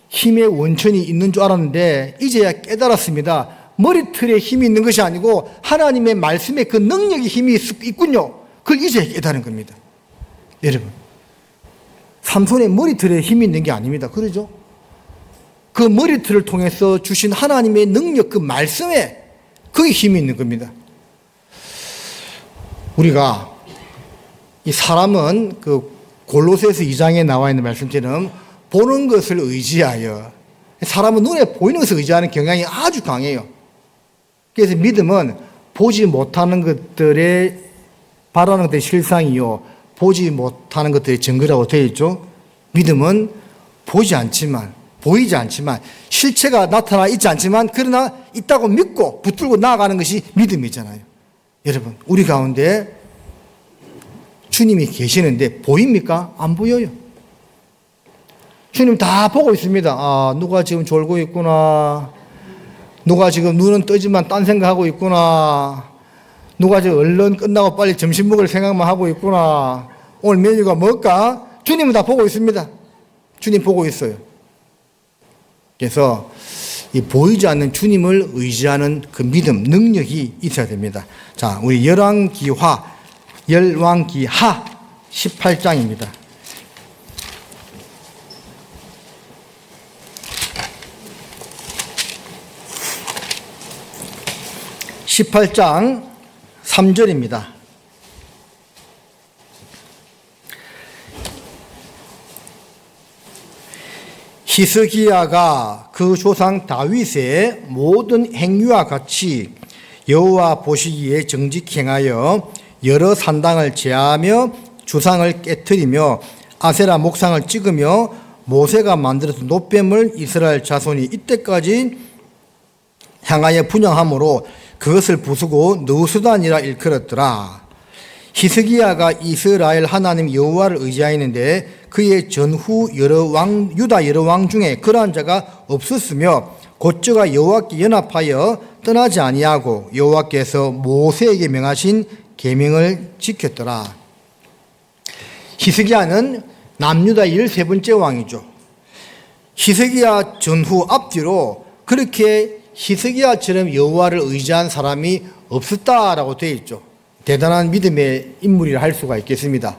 힘의 원천이 있는 줄 알았는데 이제야 깨달았습니다. 머리털에 힘이 있는 것이 아니고 하나님의 말씀에 그 능력의 힘이 있군요. 그걸 이제야 깨달은 겁니다. 여러분, 삼손의 머리털에 힘이 있는 게 아닙니다. 그러죠? 그 머리털을 통해서 주신 하나님의 능력, 그 말씀에 그게 힘이 있는 겁니다. 우리가 이 사람은 그 골로새서 2장에 나와 있는 말씀처럼 보는 것을 의지하여, 사람은 눈에 보이는 것을 의지하는 경향이 아주 강해요. 그래서 믿음은 보지 못하는 것들의 바라는 것들의 실상이요, 보지 못하는 것들의 증거라고 되어 있죠. 믿음은 보이지 않지만 실체가 나타나 있지 않지만 그러나 있다고 믿고 붙들고 나아가는 것이 믿음이잖아요. 여러분, 우리 가운데 주님이 계시는데 보입니까? 안 보여요. 주님 다 보고 있습니다. 아, 누가 지금 졸고 있구나. 누가 지금 눈은 뜨지만 딴 생각하고 있구나. 누가 지금 얼른 끝나고 빨리 점심 먹을 생각만 하고 있구나. 오늘 메뉴가 뭘까? 주님은 다 보고 있습니다. 주님 보고 있어요. 그래서 이 보이지 않는 주님을 의지하는 그 믿음, 능력이 있어야 됩니다. 자, 우리 열왕기하 18장입니다. 18장 3절입니다. 히스기야가 그 조상 다윗의 모든 행위와 같이 여호와 보시기에 정직히 행하여 여러 산당을 제하며 주상을 깨뜨리며 아세라 목상을 찍으며 모세가 만들었던 놋뱀을 이스라엘 자손이 이때까지 향하여 분향함으로 그것을 부수고 느수단이라 일컬었더라. 히스기야가 이스라엘 하나님 여호와를 의지하였는데 그의 전후 유다 여러 왕 중에 그러한 자가 없었으며 곧 저가 여호와께 연합하여 떠나지 아니하고 여호와께서 모세에게 명하신 계명을 지켰더라. 히스기야는 남유다 13번째 왕이죠. 히스기야 전후 앞뒤로 그렇게 히스기야처럼 여호와를 의지한 사람이 없었다라고 되어 있죠. 대단한 믿음의 인물이라 할 수가 있겠습니다.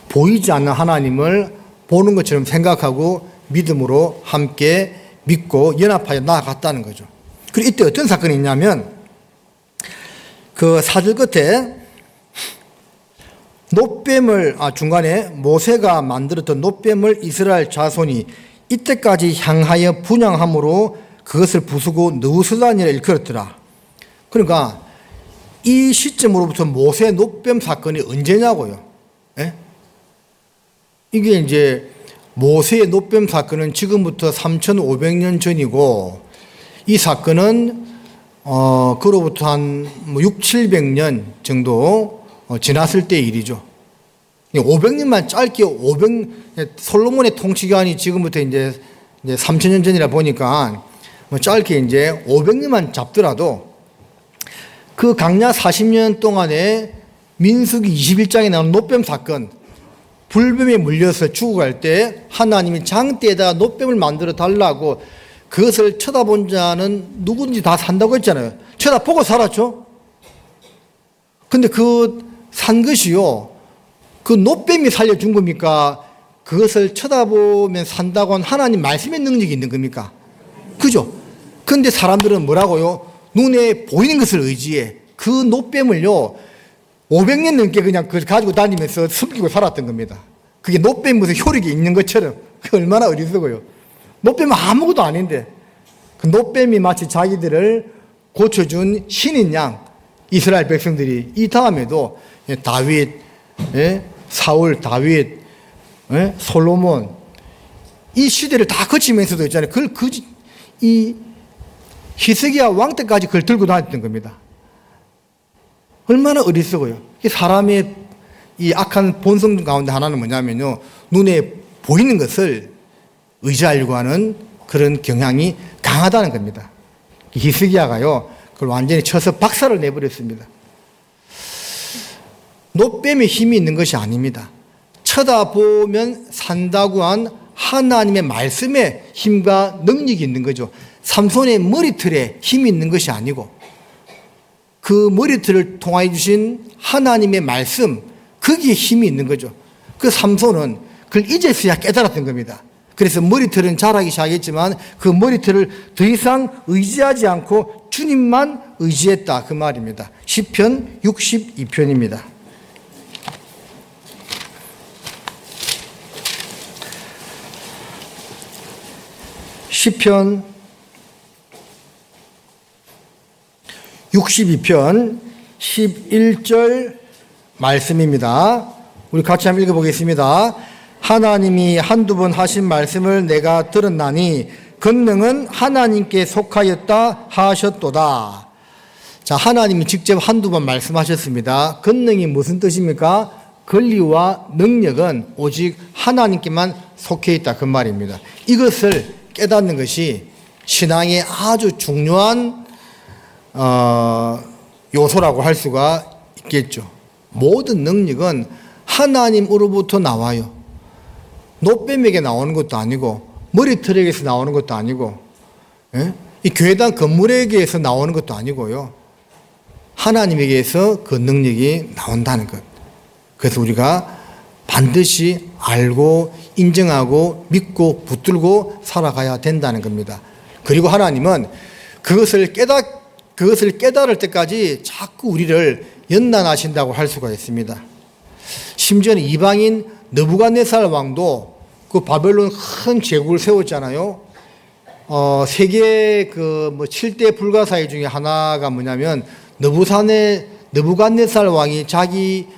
보이지 않는 하나님을 보는 것처럼 생각하고 믿음으로 함께 믿고 연합하여 나아갔다는 거죠. 그리고 이때 어떤 사건이 있냐면 그 사절 끝에 놋뱀을 중간에 모세가 만들었던 놋뱀을 이스라엘 자손이 이때까지 향하여 분향함으로 그것을 부수고 느수단이라 일컬었더라. 그러니까 이 시점으로부터 모세 놋뱀 사건이 언제냐고요. 예? 이게 이제 모세의 놋뱀 사건은 지금부터 3,500년 전이고 이 사건은 그로부터 한 6, 700년 정도 지났을 때 일이죠. 500년만 짧게 솔로몬의 통치기간이 지금부터 이제 3,000년 전이라 보니까 짧게 이제 500년만 잡더라도 그 강야 40년 동안에 민수기 21장에 나오는 놋뱀 사건, 불뱀에 물려서 죽어갈 때 하나님이 장대에다가 놋뱀을 만들어 달라고 그것을 쳐다본 자는 누구든지 다 산다고 했잖아요. 쳐다보고 살았죠. 근데 그 산 것이요, 그 놋뱀이 살려준 겁니까? 그것을 쳐다보면 산다고 한 하나님 말씀의 능력이 있는 겁니까? 그죠? 근데 사람들은 뭐라고요? 눈에 보이는 것을 의지해. 그 놋뱀을요 500년 넘게 그냥 그걸 가지고 다니면서 숨기고 살았던 겁니다. 그게 놋뱀 무슨 효력이 있는 것처럼. 그 얼마나 어리석어요. 놋뱀은 아무것도 아닌데 그 놋뱀이 마치 자기들을 고쳐준 신인 양 이스라엘 백성들이 이 다음에도 다윗, 사울, 다윗, 솔로몬 이 시대를 다 거치면서도 있잖아요. 그걸 이 히스기야 왕 때까지 그걸 들고 다녔던 겁니다. 얼마나 어리석어요. 사람의 이 악한 본성 가운데 하나는 뭐냐면요, 눈에 보이는 것을 의지하려고 하는 그런 경향이 강하다는 겁니다. 히스기야가요 그걸 완전히 쳐서 박살을 내버렸습니다. 놋뱀에 힘이 있는 것이 아닙니다. 쳐다보면 산다고 한 하나님의 말씀에 힘과 능력이 있는 거죠. 삼손의 머리털에 힘이 있는 것이 아니고 그 머리털을 통하여 주신 하나님의 말씀, 거기에 힘이 있는 거죠. 그 삼손은 그걸 이제서야 깨달았던 겁니다. 그래서 머리털은 자라기 시작했지만 그 머리털을 더 이상 의지하지 않고 주님만 의지했다, 그 말입니다. 시편 62편입니다. 시편 62편 11절 말씀입니다. 우리 같이 한번 읽어보겠습니다. 하나님이 한두 번 하신 말씀을 내가 들었나니 권능은 하나님께 속하였다 하셨도다. 자, 하나님이 직접 한두 번 말씀하셨습니다. 권능이 무슨 뜻입니까? 권리와 능력은 오직 하나님께만 속해 있다, 그 말입니다. 이것을 깨닫는 것이 신앙의 아주 중요한 요소라고 할 수가 있겠죠. 모든 능력은 하나님으로부터 나와요. 놋뱀에게 나오는 것도 아니고 머리털에게서 나오는 것도 아니고 이 교회당 건물에게서 나오는 것도 아니고요. 하나님에게서 그 능력이 나온다는 것. 그래서 우리가 반드시 알고 인정하고 믿고 붙들고 살아가야 된다는 겁니다. 그리고 하나님은 그것을 그것을 깨달을 때까지 자꾸 우리를 연단하신다고 할 수가 있습니다. 심지어는 이방인 느부갓네살 왕도 그 바벨론 큰 제국을 세웠잖아요. 세계 그 7대 불가사의 중에 하나가 뭐냐면 느부갓네살 왕이 자기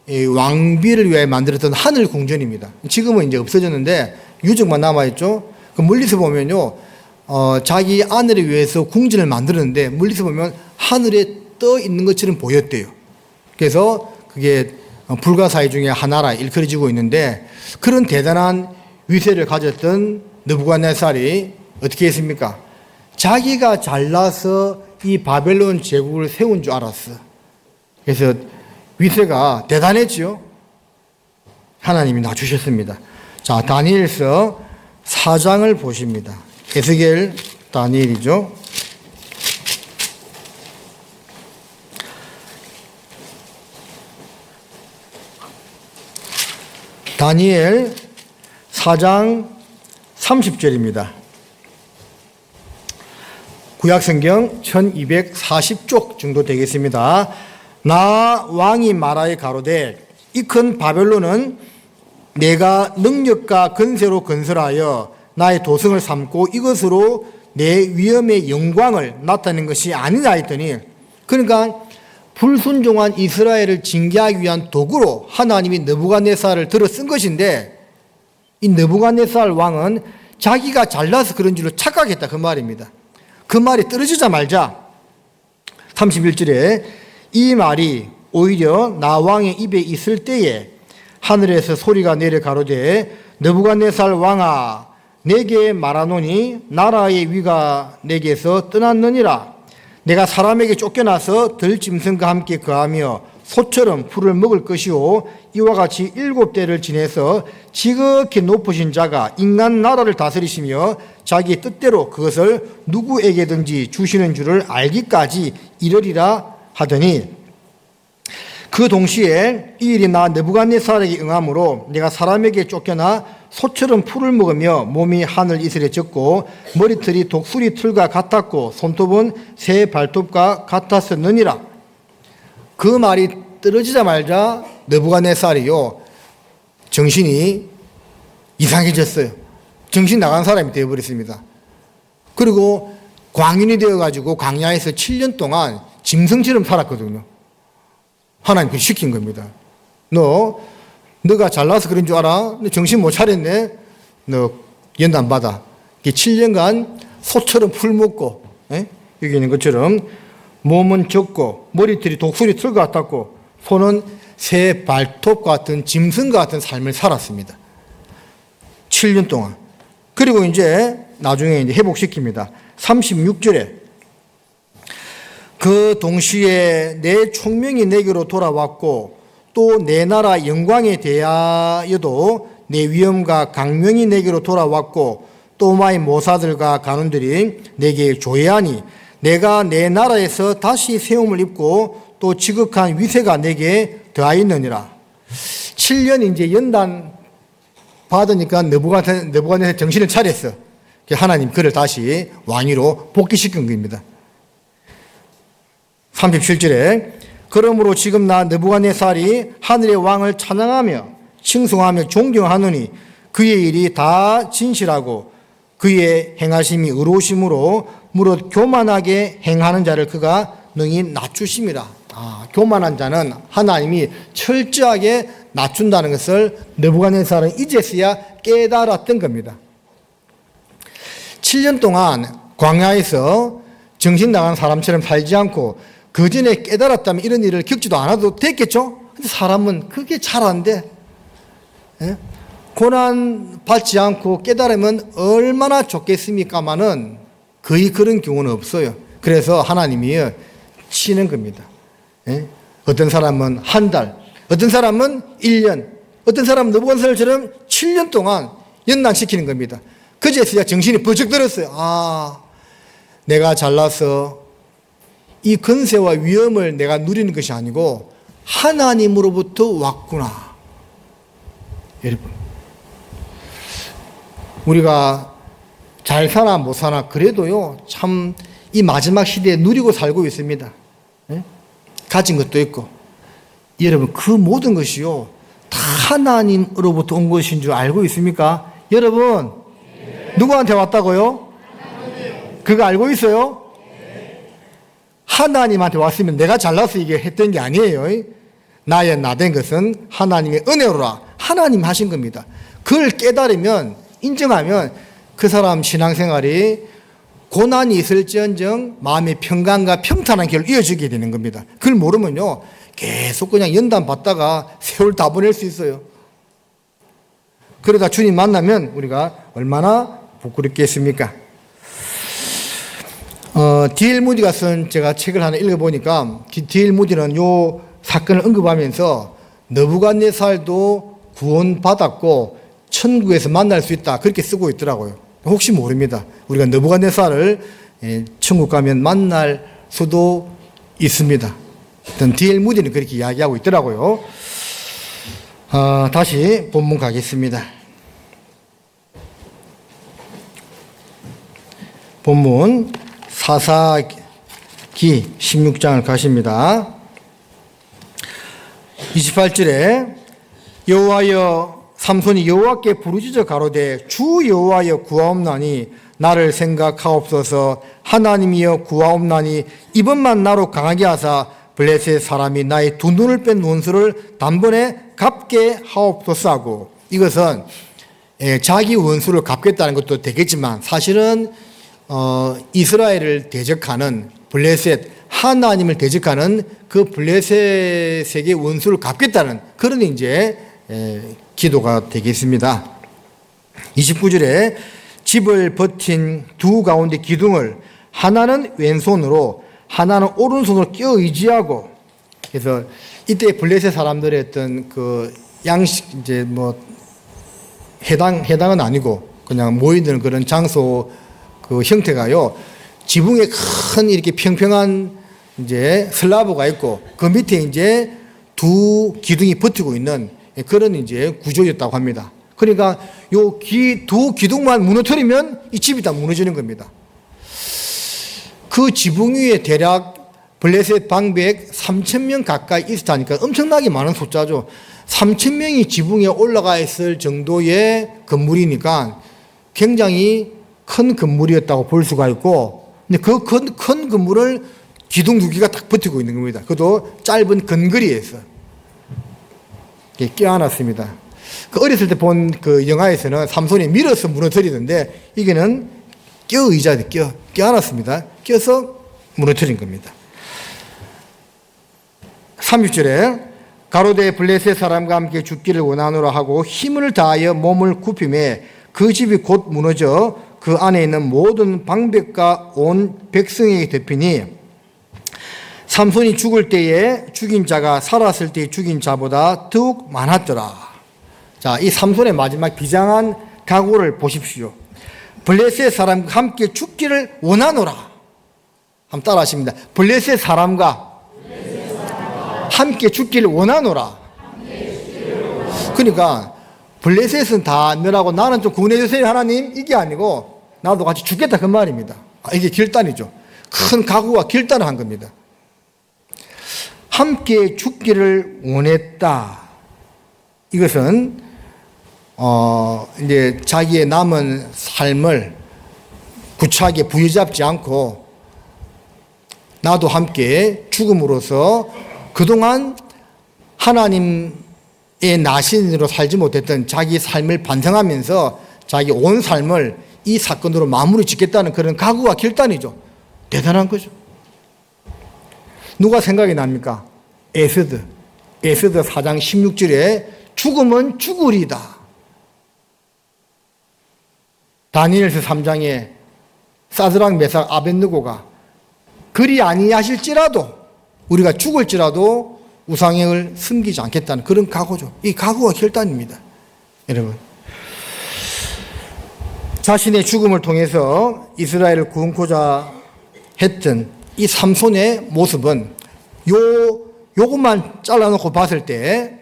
왕비를 위해 만들었던 하늘 궁전입니다. 지금은 이제 없어졌는데 유적만 남아있죠. 그 멀리서 보면요, 자기 아내를 위해서 궁전을 만들었는데 멀리서 보면 하늘에 떠 있는 것처럼 보였대요. 그래서 그게 불가사의 중에 하나라 일컬어지고 있는데, 그런 대단한 위세를 가졌던 느부갓네살이 어떻게 했습니까? 자기가 잘나서 이 바벨론 제국을 세운 줄 알았어. 그래서 위세가 대단했지요. 하나님이 낮추셨습니다. 자, 다니엘서 4장을 보십니다. 에스겔, 다니엘이죠. 다니엘 4장 30절입니다. 구약성경 1240쪽 정도 되겠습니다. 나 왕이 말하여 가로되 이 큰 바벨론은 내가 능력과 건세로 건설하여 나의 도성을 삼고 이것으로 내 위엄의 영광을 나타낸 것이 아니냐 했더니, 그러니까 불순종한 이스라엘을 징계하기 위한 도구로 하나님이 느부갓네살을 들어 쓴 것인데, 이 느부갓네살 왕은 자기가 잘나서 그런 줄로 착각했다 그 말입니다. 그 말이 떨어지자 말자 31절에 이 말이 오히려 나 왕의 입에 있을 때에 하늘에서 소리가 내려 가로되 느부갓네살 왕아 내게 말하노니 나라의 위가 내게서 떠났느니라. 내가 사람에게 쫓겨나서 들짐승과 함께 거하며 소처럼 풀을 먹을 것이요 이와 같이 7대를 지내서 지극히 높으신 자가 인간 나라를 다스리시며 자기 뜻대로 그것을 누구에게든지 주시는 줄을 알기까지 이르리라 하더니, 그 동시에 이 일이 나 느부갓네살에게 응함으로 내가 사람에게 쫓겨나 소처럼 풀을 먹으며 몸이 하늘 이슬에 젖고 머리털이 독수리 털과 같았고 손톱은 새 발톱과 같았었느니라. 그 말이 떨어지자마자 느부갓네살이요 정신이 이상해졌어요. 정신 나간 사람이 되어버렸습니다. 그리고 광인이 되어가지고 광야에서 7년 동안 짐승처럼 살았거든요. 하나님 그 시킨 겁니다. 너가 잘나서 그런 줄 알아? 너 정신 못 차렸네? 너 연단 받아. 7년간 소처럼 풀 먹고, 여기 있는 것처럼 몸은 적고 머리털이 독수리 털 같았고 손은 새 발톱 같은 짐승 같은 삶을 살았습니다. 7년 동안. 그리고 이제 나중에 이제 회복시킵니다. 36절에 그 동시에 내 총명이 내게로 돌아왔고 또 내 나라 영광에 대하여도 내 위엄과 강명이 내게로 돌아왔고 또 마의 모사들과 간원들이 내게 조회하니 내가 내 나라에서 다시 세움을 입고 또 지극한 위세가 내게 더하였느니라. 7년 이제 연단 받으니까 느부갓네살 정신을 차렸어. 하나님 그를 다시 왕위로 복귀시킨 겁니다. 37절에 그러므로 지금 나 느부갓네살이 하늘의 왕을 찬양하며 칭송하며 존경하노니 그의 일이 다 진실하고 그의 행하심이 의로우심으로 무릇 교만하게 행하는 자를 그가 능히 낮추심이라. 교만한 자는 하나님이 철저하게 낮춘다는 것을 느부갓네살은 이제서야 깨달았던 겁니다. 7년 동안 광야에서 정신 나간 사람처럼 살지 않고 그 전에 깨달았다면 이런 일을 겪지도 않아도 됐겠죠? 근데 사람은 그게 잘 안 돼. 고난 받지 않고 깨달으면 얼마나 좋겠습니까마는 거의 그런 경우는 없어요. 그래서 하나님이 치는 겁니다. 어떤 사람은 한 달, 어떤 사람은 1년, 어떤 사람은 느부갓네살처럼 7년 동안 연단시키는 겁니다. 그제서야 정신이 번쩍 들었어요. 내가 잘나서 이 건세와 위엄을 내가 누리는 것이 아니고 하나님으로부터 왔구나. 여러분, 우리가 잘 사나 못 사나 그래도요 참 이 마지막 시대에 누리고 살고 있습니다. 예? 가진 것도 있고. 여러분, 그 모든 것이요, 다 하나님으로부터 온 것인 줄 알고 있습니까? 여러분, 누구한테 왔다고요? 그거 알고 있어요? 하나님한테 왔으면 내가 잘나서 이게 했던 게 아니에요. 나의 나된 것은 하나님의 은혜로라. 하나님 하신 겁니다. 그걸 깨달으면, 인정하면 그 사람 신앙생활이 고난이 있을지언정 마음의 평강과 평탄한 길을 이어지게 되는 겁니다. 그걸 모르면요, 계속 그냥 연단 받다가 세월 다 보낼 수 있어요. 그러다 주님 만나면 우리가 얼마나 부끄럽겠습니까? D.L. 무디가 쓴 제가 책을 하나 읽어보니까 D.L. 무디는 요 사건을 언급하면서 느부갓네살도 구원받았고 천국에서 만날 수 있다, 그렇게 쓰고 있더라고요. 혹시 모릅니다. 우리가 느부갓네살을 천국 가면 만날 수도 있습니다. D.L. 무디는 그렇게 이야기하고 있더라고요. 다시 본문 가겠습니다. 본문 사사기 16장을 가십니다. 28절에 여호와여, 삼손이 여호와께 부르짖어 가로되 주 여호와여 구하옵나니 나를 생각하옵소서. 하나님이여 구하옵나니 이번만 나로 강하게 하사 블레셋 사람이 나의 두 눈을 뺀 원수를 단번에 갚게 하옵소서 하고, 이것은 자기 원수를 갚겠다는 것도 되겠지만 사실은 이스라엘을 대적하는 블레셋, 하나님을 대적하는 그 블레셋에게 원수를 갚겠다는 그런 이제 기도가 되겠습니다. 29절에 집을 버틴 두 가운데 기둥을 하나는 왼손으로 하나는 오른손으로 껴 의지하고, 그래서 이때 블레셋 사람들의 어떤 그 양식, 이제 뭐 해당은 아니고 그냥 모이는 그런 장소 그 형태가요, 지붕에 큰 이렇게 평평한 이제 슬라브가 있고 그 밑에 이제 두 기둥이 버티고 있는 그런 이제 구조였다고 합니다. 그러니까 요 두 기둥만 무너뜨리면 이 집이 다 무너지는 겁니다. 그 지붕 위에 대략 블레셋 방백 3,000명 가까이 있었다니까 엄청나게 많은 숫자죠. 3,000명이 지붕에 올라가 있을 정도의 건물이니까 굉장히 큰 건물이었다고 볼 수가 있고, 근데 그 큰 건물을 기둥 두 개가 딱 버티고 있는 겁니다. 그것도 짧은 근거리에서 껴안았습니다. 그 어렸을 때 본 그 영화에서는 삼손이 밀어서 무너뜨리던데 이게는 껴 의자에 껴안았습니다. 껴서 무너뜨린 겁니다. 30절에 가로되 블레셋 사람과 함께 죽기를 원하노라 하고 힘을 다하여 몸을 굽히매 그 집이 곧 무너져 그 안에 있는 모든 방백과 온 백성에게 덮이니 삼손이 죽을 때에 죽인 자가 살았을 때에 죽인 자보다 더욱 많았더라. 자, 이 삼손의 마지막 비장한 각오를 보십시오. 블레셋 사람과 함께 죽기를 원하노라. 한번 따라 하십니다. 블레셋 사람과 함께 죽기를 원하노라. 그러니까 블레셋은 다 멸하고 나는 좀 구원해주세요 하나님, 이게 아니고 나도 같이 죽겠다 그 말입니다. 이게 결단이죠. 큰 각오와 결단을 한 겁니다. 함께 죽기를 원했다. 이것은 이제 자기의 남은 삶을 구차하게 부여잡지 않고 나도 함께 죽음으로써 그동안 하나님의 나신으로 살지 못했던 자기 삶을 반성하면서 자기 온 삶을 이 사건으로 마무리 짓겠다는 그런 각오와 결단이죠. 대단한 거죠. 누가 생각이 납니까? 에스더 4장 16절에 죽음은 죽으리다. 다니엘서 3장에 사드락 메삭 아벳느고가 그리 아니하실지라도 우리가 죽을지라도 우상행을 숨기지 않겠다는 그런 각오죠. 이 각오와 결단입니다. 여러분, 자신의 죽음을 통해서 이스라엘을 구원코자 했던 이 삼손의 모습은 요것만 잘라놓고 봤을 때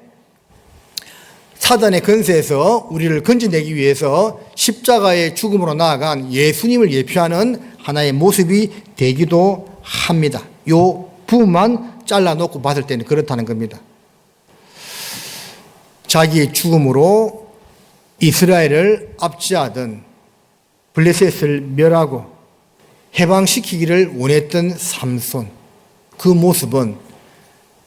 사단의 건세에서 우리를 건져내기 위해서 십자가의 죽음으로 나아간 예수님을 예표하는 하나의 모습이 되기도 합니다. 요 부분만 잘라놓고 봤을 때는 그렇다는 겁니다. 자기의 죽음으로 이스라엘을 압제하던 블레셋을 멸하고 해방시키기를 원했던 삼손, 그 모습은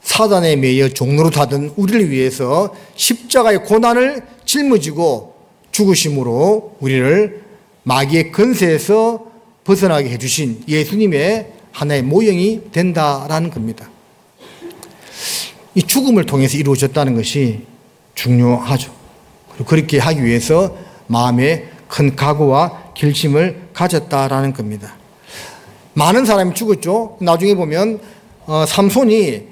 사단에 매여 종로로 타던 우리를 위해서 십자가의 고난을 짊어지고 죽으심으로 우리를 마귀의 권세에서 벗어나게 해주신 예수님의 하나의 모형이 된다라는 겁니다. 이 죽음을 통해서 이루어졌다는 것이 중요하죠. 그리고 그렇게 하기 위해서 마음에 큰 각오와 결심을 가졌다라는 겁니다. 많은 사람이 죽었죠. 나중에 보면 삼손이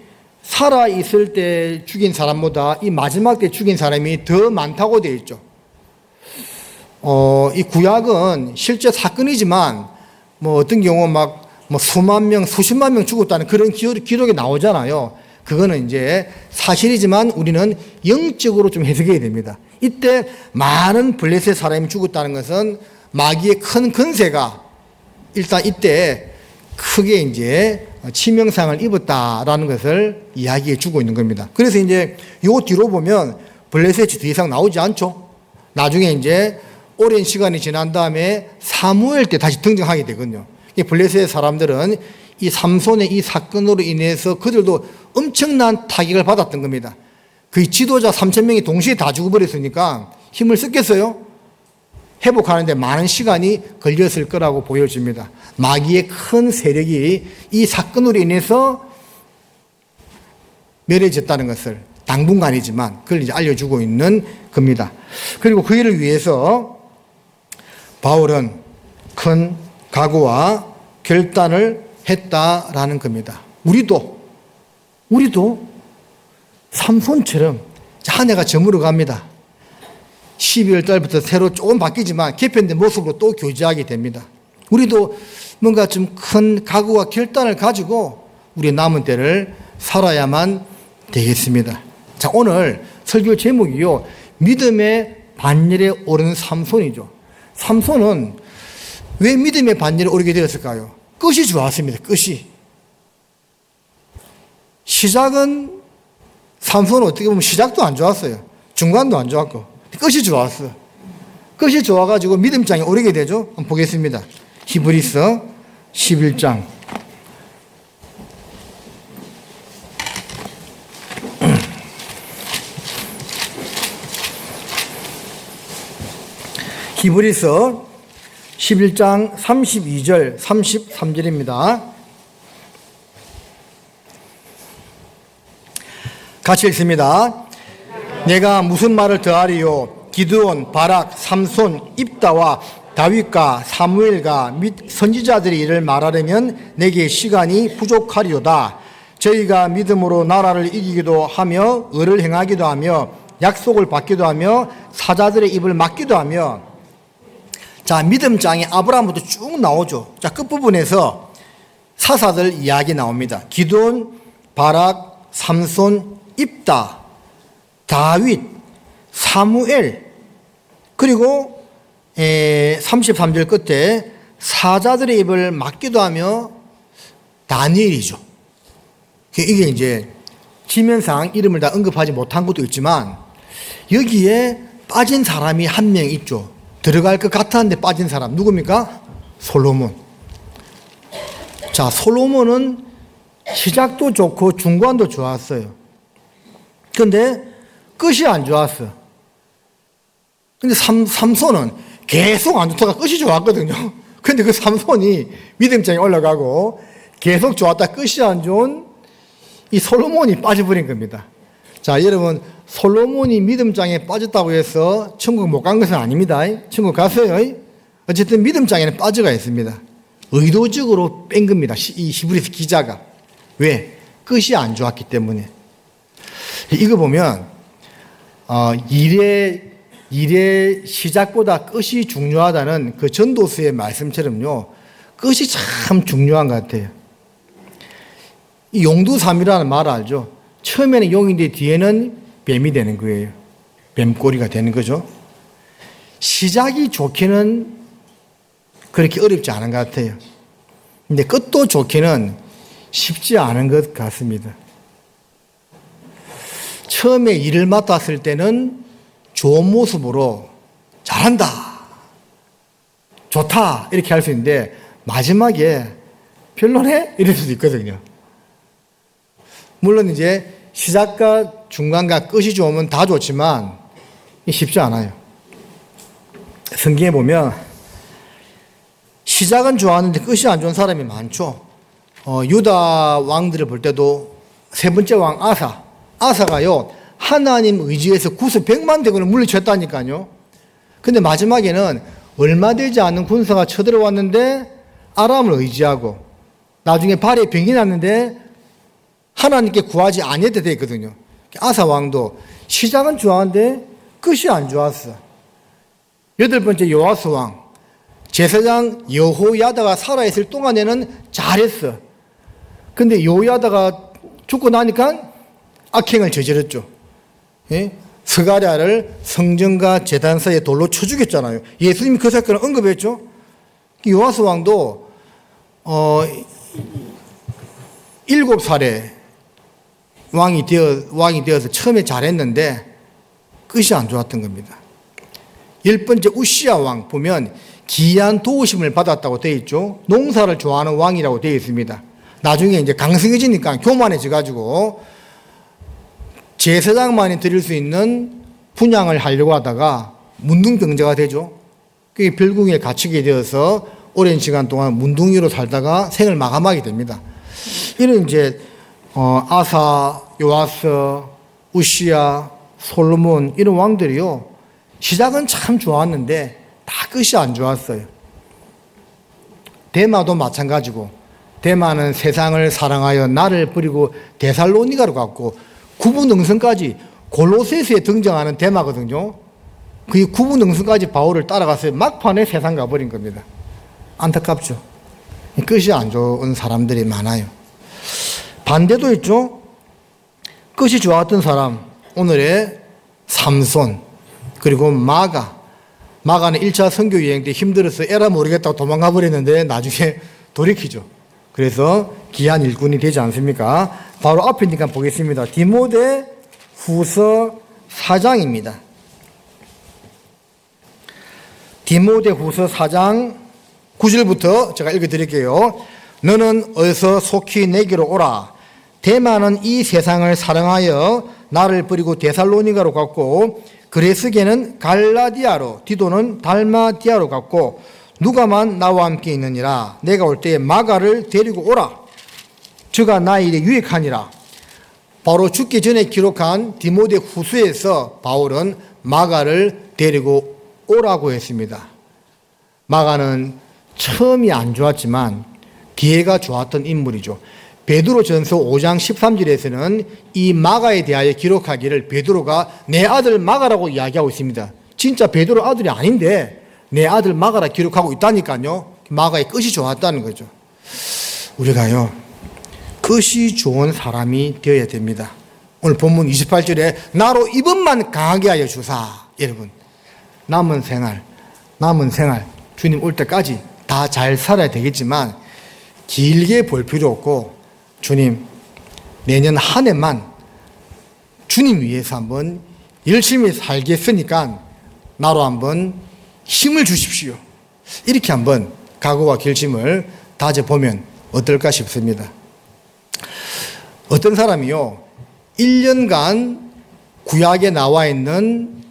살아있을 때 죽인 사람보다 이 마지막 때 죽인 사람이 더 많다고 되어 있죠. 이 구약은 실제 사건이지만 어떤 경우 수만 명, 수십만 명 죽었다는 그런 기록이 나오잖아요. 그거는 이제 사실이지만 우리는 영적으로 좀 해석해야 됩니다. 이때 많은 블레셋 사람이 죽었다는 것은 마귀의 큰 권세가 일단 이때 크게 이제 치명상을 입었다라는 것을 이야기해 주고 있는 겁니다. 그래서 이제 요 뒤로 보면 블레셋이 더 이상 나오지 않죠. 나중에 이제 오랜 시간이 지난 다음에 사무엘 때 다시 등장하게 되거든요. 이 블레셋 사람들은 이 삼손의 이 사건으로 인해서 그들도 엄청난 타격을 받았던 겁니다. 그 지도자 3,000명이 동시에 다 죽어버렸으니까 힘을 썼겠어요? 회복하는데 많은 시간이 걸렸을 거라고 보여집니다. 마귀의 큰 세력이 이 사건으로 인해서 멸해졌다는 것을 당분간이지만 그걸 이제 알려주고 있는 겁니다. 그리고 그 일을 위해서 바울은 큰 각오와 결단을 했다라는 겁니다. 우리도 삼손처럼 한 해가 저물어 갑니다. 12월 달부터 새로 조금 바뀌지만 개편된 모습으로 또 교제하게 됩니다. 우리도 뭔가 좀 큰 각오와 결단을 가지고 우리의 남은 때를 살아야만 되겠습니다. 자, 오늘 설교 제목이요, 믿음의 반열에 오른 삼손이죠. 삼손은 왜 믿음의 반열에 오르게 되었을까요? 끝이 좋았습니다. 끝이. 시작은 삼손은 어떻게 보면 시작도 안 좋았어요. 중간도 안 좋았고 끝이 좋았어. 끝이 좋아가지고 믿음장에 오르게 되죠. 한번 보겠습니다. 히브리서 11장. 히브리서 11장 32절 33절입니다. 같이 읽습니다. 내가 무슨 말을 더하리요? 기드온, 바락, 삼손, 입다와 다윗과 사무엘과 및 선지자들의 일을 말하려면 내게 시간이 부족하리로다. 저희가 믿음으로 나라를 이기기도 하며 의를 행하기도 하며 약속을 받기도 하며 사자들의 입을 막기도 하며. 자, 믿음장에 아브라함부터 쭉 나오죠. 자, 끝부분에서 사사들 이야기 나옵니다. 기드온, 바락, 삼손, 입다, 다윗, 사무엘, 그리고 33절 끝에 사자들의 입을 막기도 하며 다니엘이죠. 이게 이제 지면상 이름을 다 언급하지 못한 것도 있지만 여기에 빠진 사람이 한 명 있죠. 들어갈 것 같았는데 빠진 사람 누굽니까? 솔로몬. 자, 솔로몬은 시작도 좋고 중간도 좋았어요. 그런데 끝이 안 좋았어. 근데 삼손은 계속 안 좋다가 끝이 좋았거든요. 근데 그 삼손이 믿음장에 올라가고 계속 좋았다 끝이 안 좋은 이 솔로몬이 빠져버린 겁니다. 자, 여러분, 솔로몬이 믿음장에 빠졌다고 해서 천국 못 간 것은 아닙니다. 천국 갔어요. 어쨌든 믿음장에는 빠져가 있습니다. 의도적으로 뺀 겁니다. 이 히브리서 기자가. 왜? 끝이 안 좋았기 때문에. 이거 보면 일의 시작보다 끝이 중요하다는 그 전도서의 말씀처럼요, 끝이 참 중요한 것 같아요. 이 용두삼이라는 말 알죠? 처음에는 용인데 뒤에는 뱀이 되는 거예요. 뱀꼬리가 되는 거죠. 시작이 좋기는 그렇게 어렵지 않은 것 같아요. 근데 끝도 좋기는 쉽지 않은 것 같습니다. 처음에 일을 맡았을 때는 좋은 모습으로 잘한다, 좋다 이렇게 할 수 있는데 마지막에 별로네? 이럴 수도 있거든요. 물론 이제 시작과 중간과 끝이 좋으면 다 좋지만 쉽지 않아요. 성경에 보면 시작은 좋았는데 끝이 안 좋은 사람이 많죠. 유다 왕들을 볼 때도 세 번째 왕 아사가요 하나님 의지에서 구수 100만 대군을 물리쳤다니까요. 근데 마지막에는 얼마 되지 않은 군사가 쳐들어왔는데 아람을 의지하고 나중에 발에 병이 났는데 하나님께 구하지 아니했다 되어 있거든요. 아사 왕도 시작은 좋았는데 끝이 안 좋았어. 8번째 요아스 왕 제사장 여호야다가 살아있을 동안에는 잘했어. 근데 여호야다가 죽고 나니까 악행을 저질렀죠. 예? 스가랴를 성전과 제단사에 돌로 쳐 죽였잖아요. 예수님이 그 사건을 언급했죠. 요아스 왕도 7살에 왕이 되어서 처음에 잘했는데 끝이 안 좋았던 겁니다. 10번째 우시야 왕 보면 기이한 도우심을 받았다고 되어 있죠. 농사를 좋아하는 왕이라고 되어 있습니다. 나중에 이제 강성해지니까 교만해져가지고 제사장만이 드릴 수 있는 분양을 하려고 하다가 문둥병자가 되죠. 그게 별궁에 갇히게 되어서 오랜 시간 동안 문둥이로 살다가 생을 마감하게 됩니다. 이런 이제 아사, 요아스, 우시야, 솔로몬 이런 왕들이요 시작은 참 좋았는데 다 끝이 안 좋았어요. 데마도 마찬가지고 데마는 세상을 사랑하여 나를 버리고 데살로니가로 갔고 구부능선까지 골로새서에 등장하는 데마거든요. 그 구부능선까지 바울을 따라가서 막판에 세상 가버린 겁니다. 안타깝죠. 끝이 안 좋은 사람들이 많아요. 반대도 있죠. 끝이 좋았던 사람 오늘의 삼손 그리고 마가는 1차 선교 여행 때 힘들어서 에라 모르겠다고 도망가 버렸는데 나중에 돌이키죠. 그래서 귀한 일꾼이 되지 않습니까? 바로 앞이니까 보겠습니다. 디모데 후서 4장입니다. 디모데 후서 4장 9절부터 제가 읽어드릴게요. 너는 어서 속히 내게로 오라. 데마는 이 세상을 사랑하여 나를 버리고 데살로니가로 갔고 그레스게는 갈라디아로 디도는 달마디아로 갔고 누가만 나와 함께 있느니라. 내가 올 때에 마가를 데리고 오라. 저가 나의 일에 유익하니라. 바로 죽기 전에 기록한 디모데 후서에서 바울은 마가를 데리고 오라고 했습니다. 마가는 처음이 안 좋았지만 뒤에가 좋았던 인물이죠. 베드로전서 5장 13절에서는 이 마가에 대하여 기록하기를 베드로가 내 아들 마가라고 이야기하고 있습니다. 진짜 베드로 아들이 아닌데 내 아들 마가라 기록하고 있다니까요. 마가의 끝이 좋았다는 거죠. 우리가요 끝이 좋은 사람이 되어야 됩니다. 오늘 본문 28절에 나로 이번만 강하게 하여 주사. 여러분 남은 생활 주님 올 때까지 다 잘 살아야 되겠지만 길게 볼 필요 없고 주님 내년 한 해만 주님 위해서 한번 열심히 살겠으니까 나로 한번 힘을 주십시오. 이렇게 한번 각오와 결심을 다져보면 어떨까 싶습니다. 어떤 사람이요 1년간 구약에 나와 있는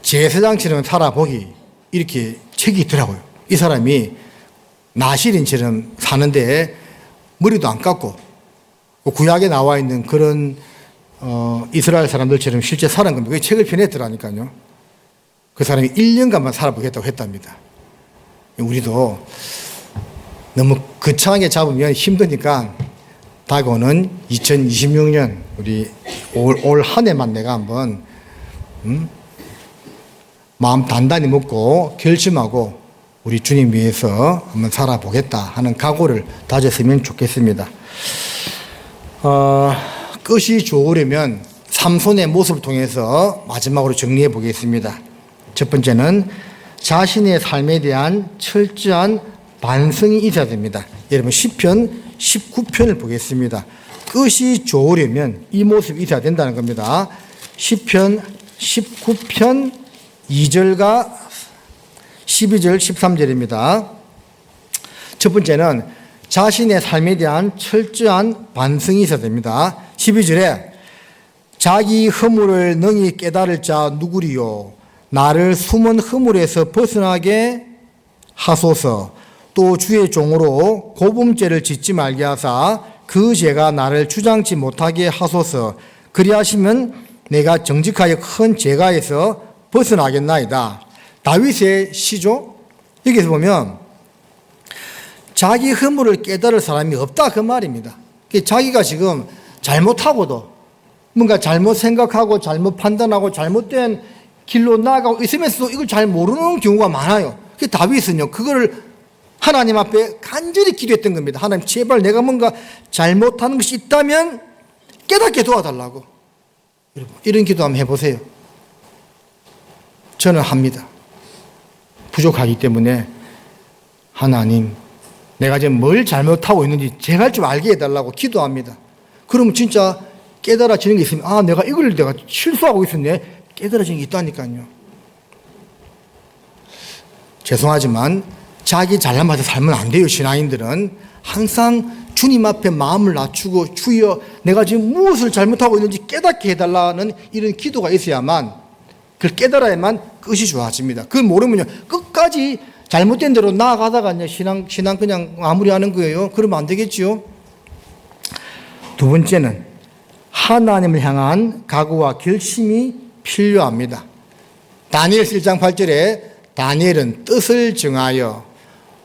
제사장처럼 살아보기 이렇게 책이 있더라고요. 이 사람이 나실인처럼 사는데 머리도 안 깎고 구약에 나와 있는 그런 이스라엘 사람들처럼 실제 살은 겁니다. 그 책을 펴냈더라니까요. 그 사람이 1년간만 살아보겠다고 했답니다. 우리도 너무 거창하게 잡으면 힘드니까 다가오는 2026년 우리 올 한 해만 내가 한번 마음 단단히 먹고 결심하고 우리 주님 위해서 한번 살아보겠다 하는 각오를 다졌으면 좋겠습니다. 끝이 좋으려면 삼손의 모습을 통해서 마지막으로 정리해 보겠습니다. 첫 번째는 자신의 삶에 대한 철저한 반성이 있어야 됩니다. 여러분 시편 19편을 보겠습니다. 끝이 좋으려면 이 모습이 있어야 된다는 겁니다. 시편 19편 2절과 12절 13절입니다. 첫 번째는 자신의 삶에 대한 철저한 반성이 있어야 됩니다. 12절에 자기 허물을 능히 깨달을 자 누구리요 나를 숨은 허물에서 벗어나게 하소서. 또 주의 종으로 고범죄를 짓지 말게 하사 그 죄가 나를 주장치 못하게 하소서. 그리하시면 내가 정직하여 큰 죄가에서 벗어나겠나이다. 다윗의 시죠. 여기서 보면 자기 허물을 깨달을 사람이 없다 그 말입니다. 자기가 지금 잘못하고도 뭔가 잘못 생각하고 잘못 판단하고 잘못된 길로 나아가고 있으면서도 이걸 잘 모르는 경우가 많아요. 다윗은요 그거를 하나님 앞에 간절히 기도했던 겁니다. 하나님 제발 내가 뭔가 잘못하는 것이 있다면 깨닫게 도와달라고. 이런 기도 한번 해보세요. 저는 합니다. 부족하기 때문에 하나님 내가 지금 뭘 잘못하고 있는지 제발 좀 알게 해달라고 기도합니다. 그러면 진짜 깨달아지는 게 있으면 아 내가 이걸 내가 실수하고 있었네 깨달아지는 게 있다니까요. 죄송하지만 자기 잘나서 살면 안 돼요. 신앙인들은 항상 주님 앞에 마음을 낮추고 주여 내가 지금 무엇을 잘못하고 있는지 깨닫게 해달라는 이런 기도가 있어야만 그걸 깨달아야만 끝이 좋아집니다. 그걸 모르면요 끝까지 잘못된 대로 나아가다가 신앙 그냥 마무리하는 거예요. 그러면 안 되겠지요. 두 번째는 하나님을 향한 각오와 결심이 필요합니다. 다니엘 1장 8절에 다니엘은 뜻을 정하여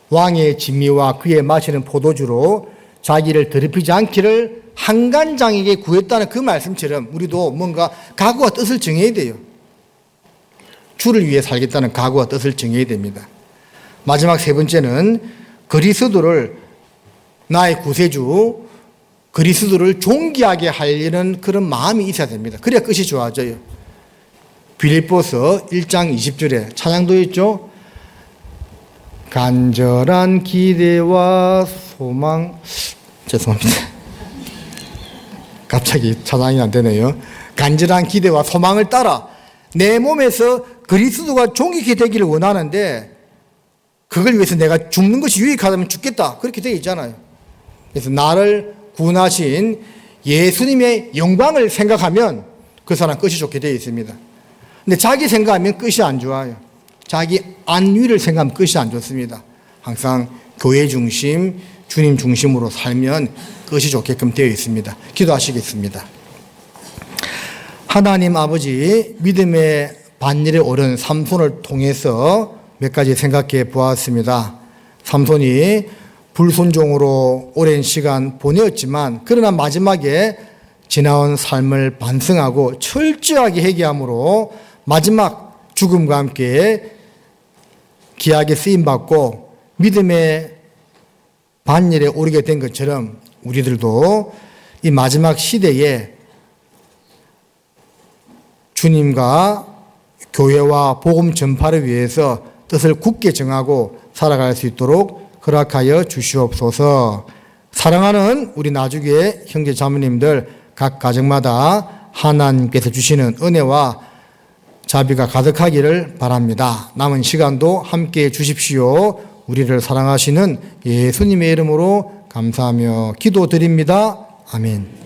왕의 진미와 그에 마시는 포도주로 자기를 더럽히지 않기를 한간장에게 구했다는 그 말씀처럼 우리도 뭔가 각오와 뜻을 정해야 돼요. 주를 위해 살겠다는 각오와 뜻을 정해야 됩니다. 마지막 세 번째는 그리스도를 나의 구세주 그리스도를 존귀하게 하려는 그런 마음이 있어야 됩니다. 그래야 끝이 좋아져요. 빌립보서 1장 20절에 찬양도 있죠. 간절한 기대와 소망 죄송합니다. 갑자기 찬양이 안 되네요. 간절한 기대와 소망을 따라 내 몸에서 그리스도가 존귀케 되기를 원하는데 그걸 위해서 내가 죽는 것이 유익하다면 죽겠다. 그렇게 되어 있잖아요. 그래서 나를 구원하신 예수님의 영광을 생각하면 그 사람 끝이 좋게 되어 있습니다. 근데 자기 생각하면 끝이 안 좋아요. 자기 안위를 생각하면 끝이 안 좋습니다. 항상 교회 중심, 주님 중심으로 살면 끝이 좋게끔 되어 있습니다. 기도하시겠습니다. 하나님 아버지 믿음의 반열에 오른 삼손을 통해서 몇 가지 생각해 보았습니다. 삼손이 불순종으로 오랜 시간 보내었지만 그러나 마지막에 지나온 삶을 반성하고 철저하게 회개함으로 마지막 죽음과 함께 귀하게 쓰임받고 믿음의 반열에 오르게 된 것처럼 우리들도 이 마지막 시대에 주님과 교회와 복음 전파를 위해서 뜻을 굳게 정하고 살아갈 수 있도록 허락하여 주시옵소서. 사랑하는 우리 나주교회 형제 자매님들 각 가정마다 하나님께서 주시는 은혜와 자비가 가득하기를 바랍니다. 남은 시간도 함께해 주십시오. 우리를 사랑하시는 예수님의 이름으로 감사하며 기도드립니다. 아멘.